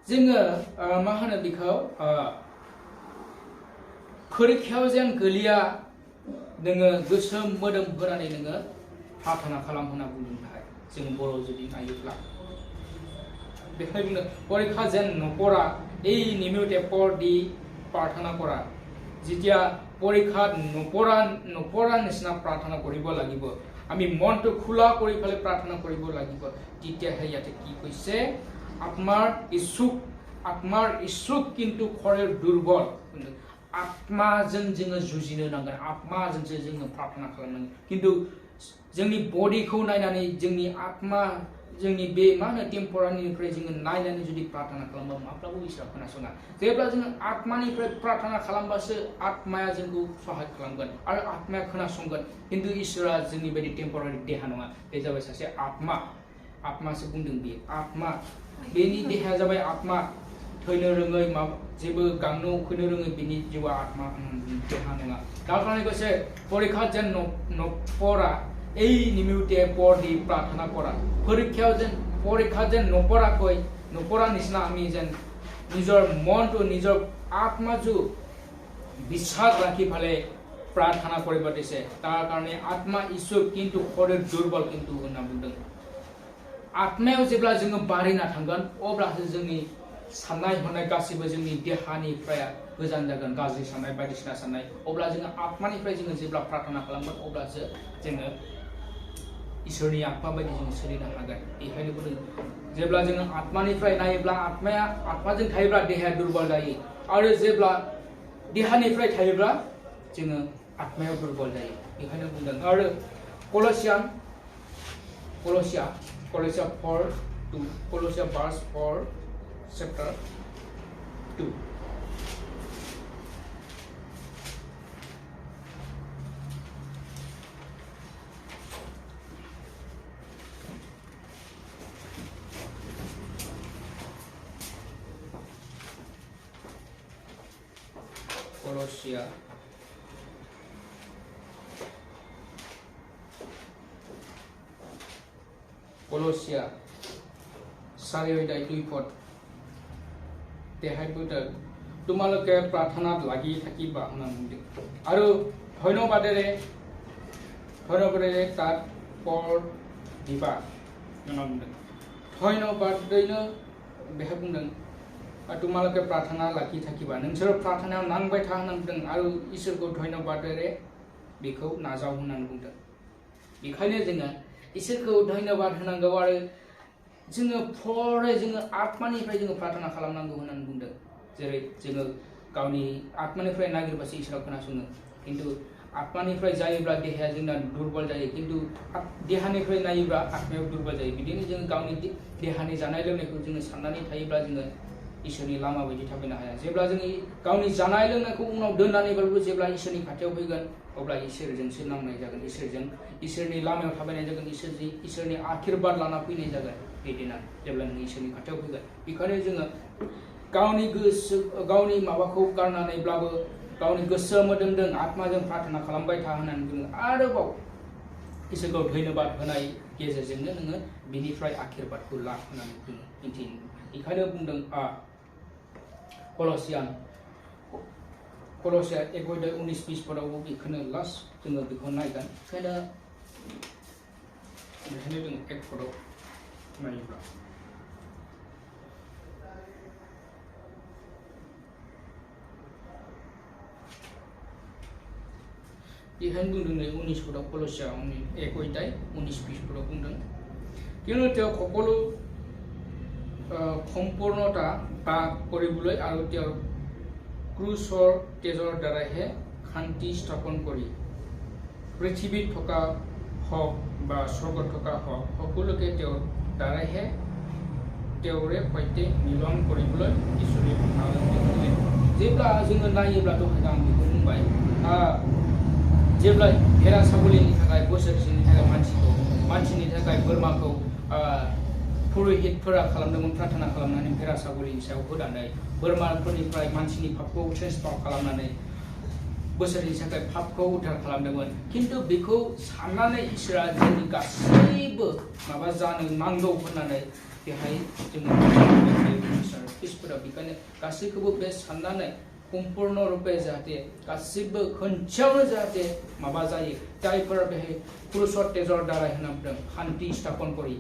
जोङो मा होनो बेखौ परीक्षायाव जेन गोलिया नोङो गोसो मोदोम होनानै नोङो प्रार्थना खालाम होना बुंदोंथाय जों बर' जुदि नायोब्ला बेखायनो बुंदों परीक्षा जेन नपरा এই নিমিউতে পৰ দি প্ৰাৰ্থনা কৰা যেতিয়া পৰীক্ষা নপৰা নিচিনা প্ৰাৰ্থনা কৰিব লাগিব আমি মনটো খোলা কৰি ফেলে প্ৰাৰ্থনা কৰিব লাগিব তেতিয়াহে ইয়াতে কি কৈছে आत्मार इच्छुक किन्तु खरे दुर्बल आत्मा जों जुजिनो नांगोन आत्मा जों प्रार्थना खालामनांगोन किन्तु जोंनि बडिखौ नायनानै जोंनि आत्मा जोंनि बे मा होनो टेम्परारिनिफ्राय जों नायनानै जुदि प्रार्थना खालामबा माब्लाबो इसोरा खोनासङा जेब्ला जों आत्मानिफ्राय प्रार्थना खालामबासो आत्माया जोंखौ सहाय खालामगोन आरो आत्माया खोनासंगोन किन्तु इसोरा जोंनि बायदि टेम्परारि देहा नङा बे जाबाय सासे आत्मासो बुंदों बे आत्मा बेनि देहाया जाबाय आत्मा थैनो रोङै जेबो गांनो उखैनो रोङै बेनि जिउआ आत्मा देहा नङा তাৰ কাৰণে কৈছে পৰীক্ষা যেন নপৰা এই নিমিউতে পৰ দি প্ৰাৰ্থনা কৰা পৰীক্ষা যেন নপৰা নিচিনা আমি যেন নিজৰ মনটো নিজৰ আত্মাটো বিশ্বাস ৰাখি ফালে প্ৰাৰ্থনা কৰিব দিছে তাৰ কাৰণে আত্মা ইচ্ছুক কিন্তু শৰীৰ দুৰ্বল কিন্তু होनना बुंदों आत्मायाव जेब्ला जोङो बारिना थांगोन अब्लासो जोंनि साननाय हनाय गासिबो जोंनि देहानिफ्राय गोजान जागोन गाज्रि साननाय बायदिसिना साननाय अब्ला जोङो आत्मानिफ्राय जोङो जेब्ला प्रार्थना खालामगोन अब्लासो जोङो इसोरनि आत्मा बायदि जों सोलिनो हागोन बेखायनो बुंदों जेब्ला जोङो आत्मानिफ्राय नायोब्ला आत्माजों थायोब्ला देहाया दुर्बल जायो आरो जेब्ला देहानिफ्राय थायोब्ला जोङो आत्मायाव दुर्बल जायो बेखायनो बुंदों आरो Colossians 4 to Colossians verse 4 chapter 2. Colosia 4:2 पद देहाय बुदो तुमालोके प्रार्थनात लागि থাকিবা होनना बुंदों आरो धन्यबादेरे तात पर दिबा होनना बुंदों धन्यबादैनो बेहाय बुंदों तुमालोके प्रार्थना लागि থাকিবা नोंसोर प्रार्थनायाव नांबाय था होनना बुंदों आरो इसोरखौ धन्यबादेरे बेखौ नाजाव होनना बुंदों बेखायनो जोङो इसोरखौ धन्यबाद होनांगौ आरो जोङो फरे जोङो आत्मानिफ्राय जोङो प्रार्थना खालामनांगौ होननानै बुंदों जेरै जोङो गावनि आत्मानिफ्राय नागिरबासो इसोरा खोनासङो किन्तु आत्मानिफ्राय जायोब्ला देहाया जोंना दुर्बल जायो किन्तु देहानिफ्राय नायोब्ला आत्मायाव दुर्बल जायो बिदिनो जोङो गावनि देहानि जानाय लोंनायखौ जोङो साननानै थायोब्ला जोङो इसोरनि लामा बायदि थाबायनो हाया जेब्ला जोङो गावनि जानाय लोंनायखौ उनाव दोननानैबाबो जेब्ला इसोरनि खाथियाव फैगोन अब्ला इसोरजोंसो नांनाय जागोन इसोरनि लामायाव थाबायनाय जागोन इसोरनि आशीर्बाद लाना फैनाय जागोन बिदिना जेब्ला नों इसोरनि खाथियाव फैगोन बेखायनो जोङो गावनि माबाखौ गारनानैब्लाबो गावनि गोसो मोदोमजों आत्माजों प्रार्थना खालामबाय था होननानै बुङो आरोबाव इसोरखौ धन्यबाद होनाय गेजेरजोंनो नोङो बिनिफ्राय आशीर्बादखौ ला होननानै बुङो मिन्थियो बेखायनो बुंदों कलसिया 1:19-20 पदावबो बेखौनो लास्ट जोङो बेखौ नायगोन बेखायनो जों 1 पदाव नायोब्ला बेखायनो बुंदों नै 19 पदाव कलसिया 1:19-20 पदाव बुंदों किन्तु তেওঁ সকলো সম্পূৰ্ণতা তাক কৰিবলৈ আৰু তেওঁৰ ক্ৰুচৰ তেজৰ দ্বাৰাহে শান্তি স্থাপন কৰি পৃথিৱীত থকা হওক বা স্বৰ্গত থকা হওক সকলোকে তেওঁৰ দ্বাৰাহে তেওঁৰে সৈতে মিলন কৰিবলৈ ঈশ্বৰে আহ্বান কৰিলে जेब्ला जोङो नायोब्ला दहाय आं बेखौ बुंबाय जेब्ला भेरा साबलिनि थाखाय बोसोरसेनि थाखाय मानसिनि थाखाय बोरमाखौ पुरोहितफोरा खालामदोंमोन प्रार्थना खालामनानै भेरा साबलिनि सायाव होनानै बोरमाफोरनिफ्राय मानसिनि पापखौ ट्रेन्सफार खालामनानै बोसोरनि थाखाय पापखौ उद्धार खालामदोंमोन किन्तु बेखौ साननानै इसोरा जोंनि गासैबो माबा जानो नांगौ होननानै बेहाय जोङो ख्रिस्टफोरा बेखायनो गासैखौबो बे साननानै सम्पूर्ण रूपे जाहाथे गासैबो खनसेयावनो जाहाथे माबा जायो जायफोरा बेहाय क्रुसर तेजर द्वारा होनना बुंदों शान्ति स्थापन करि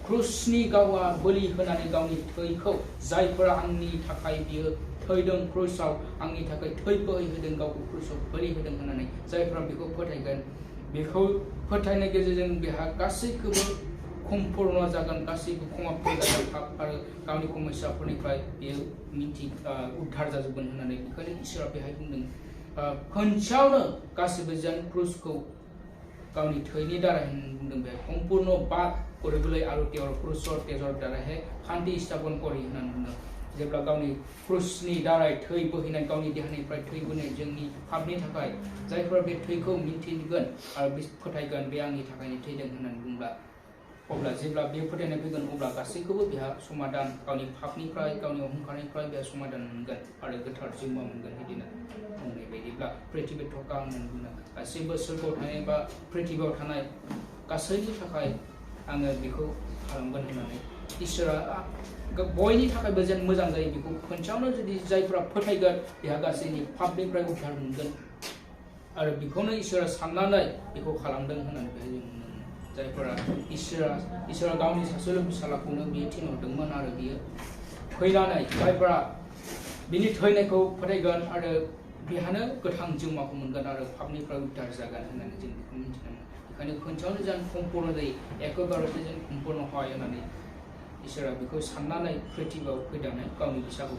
क्रुसनि गावा बोलि होनानै गावनि थैखौ जायफोरा आंनि थाखाय बियो थैदों क्रुसाव आंनि थाखाय थै बोहैहोदों गावखौ क्रुसाव बोलि होदों होननानै जायफोरा बेखौ फोथायगोन बेखौ फोथायनाय गेजेरजों बेहा गासैखौबो सम्पूर्ण जागोन गासैबो खमाप्त जागोन आरो गावनि समस्याफोरनिफ्राय बेयो उद्धार जाजोबगोन होननानै बेखायनो इसोरा बेहाय बुंदों खनसेयावनो गासैबो जेन क्रुसखौ गावनि थैनि द्वारा बुंदों बे सम्पूर्ण बाद কৰিবলৈ আৰু তেওঁৰ क्रुसर तेजर द्वाराহে शान्ति स्थापन करि होननानै बुंदों जेब्ला गावनि क्रुसनि द्वारा थै बोहैनाय गावनि देहानिफ्राय थै बोहैनाय जोंनि पापनि थाखाय जायफोरा बे थैखौ मिन्थिगोन आरो फोथायगोन बे आंनि थाखायनो थैदों होननानै बुंब्ला अब्ला जेब्ला बे फोथायनाय फैगोन अब्ला गासैखौबो बेहा समाधान गावनि पापनिफ्राय गावनि अहंकारनिफ्राय बेहा समाधान मोनगोन आरो गोथार जिउमा मोनगोन बिदिनो बुंनाय बायदिब्ला पृथिबीयाव थका होननानै बुङो गासैबो सोरगोआव थानाय बा पृथिबीयाव थानाय गासैनि थाखाय आङो बेखौ खालामगोन होननानै इसोरा बयनि थाखायबो जेन मोजां जायो बेखौ खनसेयावनो जुदि जायफोरा फोथायगोन बेहा गासैनि पापनिफ्राय उद्धार मोनगोन आरो बेखौनो इसोरा साननानै बेखौ खालामदों होननानै बेहाय जों नुनो मोनो जायफोरा इसोरा गावनि सासेल' फिसालाखौनो बियो थिनहरदोंमोन आरो बियो थैनानै जायफोरा बिनि थैनायखौ फोथायगोन आरो बेहानो गोथां जिउमाखौ मोनगोन आरो पापनिफ्राय उद्धार जागोन होननानै जों बेखौ मिथिनो मोनो बेखायनो खनसेयावनो जेन सम्पूर्ण जायो एखेबारे जेन सम्पूर्ण হয় होननानै इसोरा बेखौ साननानै पृथिबीयाव फैनानै गावनि फिसाखौ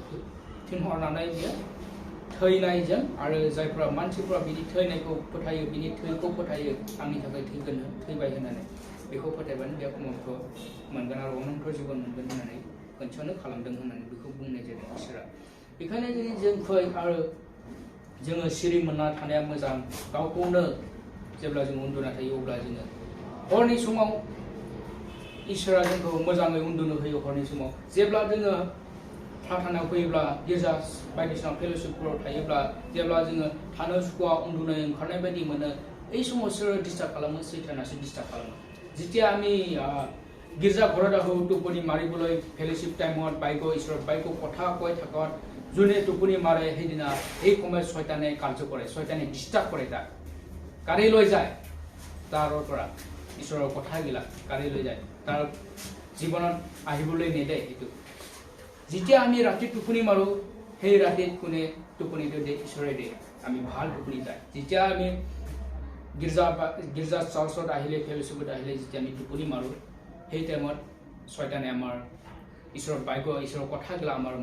थिनहरनानै बियो थैनायजों आरो जायफोरा मानसिफोरा बिनि थैनायखौ फोथायो बिनि थैखौ फोथायो आंनि थाखाय थैबाय होननानै बेखौ फोथायबानो बे खमखौ मोनगोन आरो अनन्त जिबन मोनगोन होननानै खोनसेयावनो खालामदों होननानै बेखौ बुंनाय जादों इसोरा बेखायनो जुदि जों फै आरो जोङो सिरि मोनना थानाया मोजां गावखौनो जेब्ला जों उन्दुना थायो अब्ला जोङो हरनि समाव इसोरा जोंखौ मोजाङै उन्दुनो होयो हरनि समाव जेब्ला जोङो प्रार्थनायाव फैयोब्ला गिर्जा बायदिसिना फेल'शिपफोराव थायोब्ला जेब्ला जोङो थानो सुखुवा उन्दुनो ओंखारनाय बायदि मोनो এই সময় सोर डिस्टार्ब खालामो सैतानासो डिस्टार्ब खालामो যেতিয়া আমি गिर्जा घৰত আহো টোপনি মাৰিবলৈ ফেল'शिপ টাইমত বাইক ঈশ্বৰৰ বাইকৰ কথা কৈ থাকত যোনে টোপনি মাৰে সেইদিনা এই সময়ত শয়তানে কাৰ্য কৰে শয়তানে ডিস্টাৰ্ব কৰে তাক কাঢ়ি লৈ যায় তাৰ পৰা ঈশ্বৰৰ কথাগিলা কাঢ়ি লৈ যায় তাৰ জীৱনত আহিবলৈ নেদে এইটো যেতিয়া আমি ৰাতি টোপনি মাৰো সেই ৰাতিত কোনে টোপনিটো দিয়ে ঈশ্বৰে দিয়ে আমি ভাল টোপনি যায় যেতিয়া আমি गिर्जा चार्चत আহিলে ফেল'शिपত আহিলে যেতিয়া আমি টোপনি মাৰো সেই টাইমত শয়তানে আমাৰ ঈশ্বৰৰ বাইক ঈশ্বৰৰ কথাগিলা আমাৰ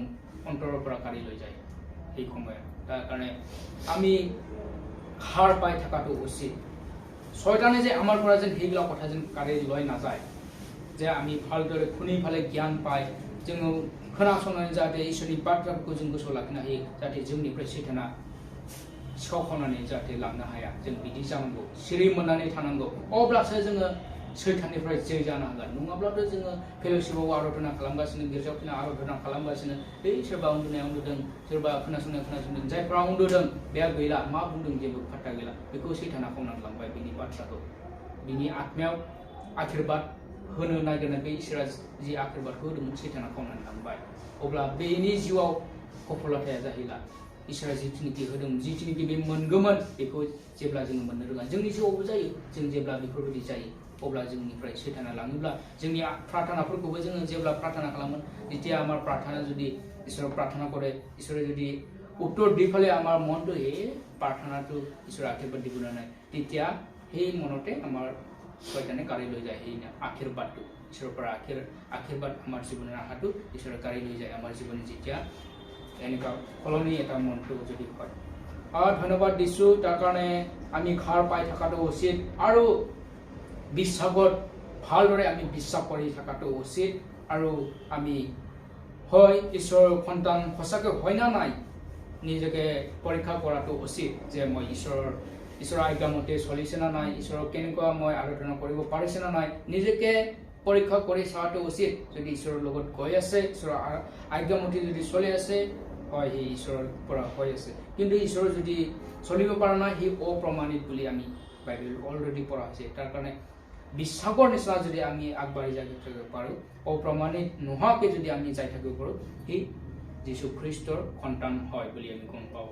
অন্তৰৰ পৰা কাঢ়ি লৈ যায় সেই সময়ত তাৰ কাৰণে আমি সাৰ পাই থকাটো উচিত শয়তানে যে আমাৰ পৰা যেন সেইগিলা কথা যেন কাঢ়ি লৈ নাযায় যে আমি ভালদৰে শুনি ফালে জ্ঞান পাই जोङो खोनासंनानै जाहाथे इसोरनि बाथ्राफोरखौ जों गोसोआव लाखिनो हायो जाहाथे जोंनिफ्राय सैताना सिखावखानानै जाहाथे लांनो हाया जों बिदि जानांगौ सिरि मोननानै थानांगौ अब्लासो जोङो सैताननिफ्राय जै जानो हागोन नङाब्लाथ' जोङो फेल'शिपआव आराधना खालामगासिनो गिर्जायाव फैना आराधना खालामगासिनो बै सोरबा उन्दुनाया उन्दुदों सोरबा खोनासंनाया खोनासंदों जायफ्रा उन्दुदों बेहा गैला मा बुंदों जेबो फात्ता गैला बेखौ सैताना खावनानै लांबाय बिनि बाथ्राखौ बिनि आत्मायाव आशीर्बाद होनो नागिरनाय बे इसोरा जि आशीर्बादखौ होदोंमोन सैताना खावनानै लांबाय अब्ला बेनि जिउआव सफलताया जाहैला इसोरा जिथुनिखि होदों जिथुनिखि बे मोनगौमोन बेखौ जेब्ला जोङो मोननो रोङा जोंनि जिउआवबो जायो जों जेब्ला बेफोरबायदि जायो अब्ला जोंनिफ्राय सैताना लाङोब्ला जोंनि प्रार्थनाफोरखौबो जोङो जेब्ला प्रार्थना खालामो যেতিয়া আমাৰ প্ৰাৰ্থনা যদি ঈশ্বৰক প্ৰাৰ্থনা কৰে ঈশ্বৰে যদি উত্তৰ দি ফেলে আমাৰ মনটো এই প্ৰাৰ্থনাটো ঈশ্বৰৰ আশীৰ্বাদ দিবলৈ নাই তেতিয়া সেই মনতে আমাৰ শয়তানে কাঢ়ি লৈ যায় সেই আশীৰ্বাদটো ঈশ্বৰৰ পৰা আশীৰ্বাদ আমাৰ জীৱনৰ আশাটো ঈশ্বৰে কাঢ়ি লৈ যায় আমাৰ জীৱনে যেতিয়া এনেকুৱা সলনি এটা মনটো যদি হয় ধন্যবাদ দিছোঁ তাৰ কাৰণে আমি খাৰ পাই থকাটো উচিত আৰু বিশ্বাসত ভালদৰে আমি বিশ্বাস কৰি থকাটো উচিত আৰু আমি হয় ঈশ্বৰৰ সন্তান সঁচাকৈ হয় না নাই নিজকে পৰীক্ষা কৰাটো উচিত যে মই ঈশ্বৰৰ আজ্ঞামতে চলিছে না নাই ঈশ্বৰক কেনেকুৱা মই আৰাধনা কৰিব পাৰিছে না নাই নিজকে পৰীক্ষা কৰি চোৱাটো উচিত যদি ঈশ্বৰৰ লগত গৈ আছে ঈশ্বৰৰ আজ্ঞামতে যদি চলি আছে হয় সেই ঈশ্বৰৰ পৰা হৈ আছে কিন্তু ঈশ্বৰ যদি চলিব পৰা নাই সেই অপ্ৰমাণিত বুলি আমি বাইবেল অলৰেডি পঢ়া হৈছে তাৰ কাৰণে বিশ্বাসৰ নিচিনা যদি আমি আগবাঢ়ি যাই থাকিব পাৰোঁ অপ্ৰমাণিত নোহোৱাকৈ যদি আমি যাই থাকিব পাৰোঁ সেই যীশু খ্ৰীষ্টৰ সন্তান হয় বুলি আমি গম পাওঁ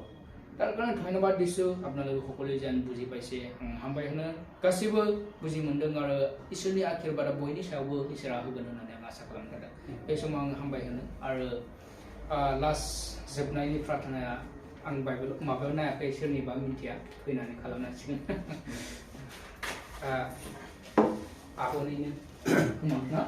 তাৰ কাৰণে ধন্যবাদ দিছোঁ আপোনালোকে সকলোৱে যেন বুজি পাইছে হামবায় होनो गासैबो बुजि मोनदों आरो इसोरनि आशीर्बादा बयनि सायावबो इसोरा होगोन होननानै आं आसा खालामदों बे समाव आं हामबाय होनो आरो लास्ट जोबनायनि प्रार्थनाया आं बाइबेल माबायाव नायाखै सोरनिबा मिथिया फैनानै खालामनांसिगोन आब'निनो खोमा ना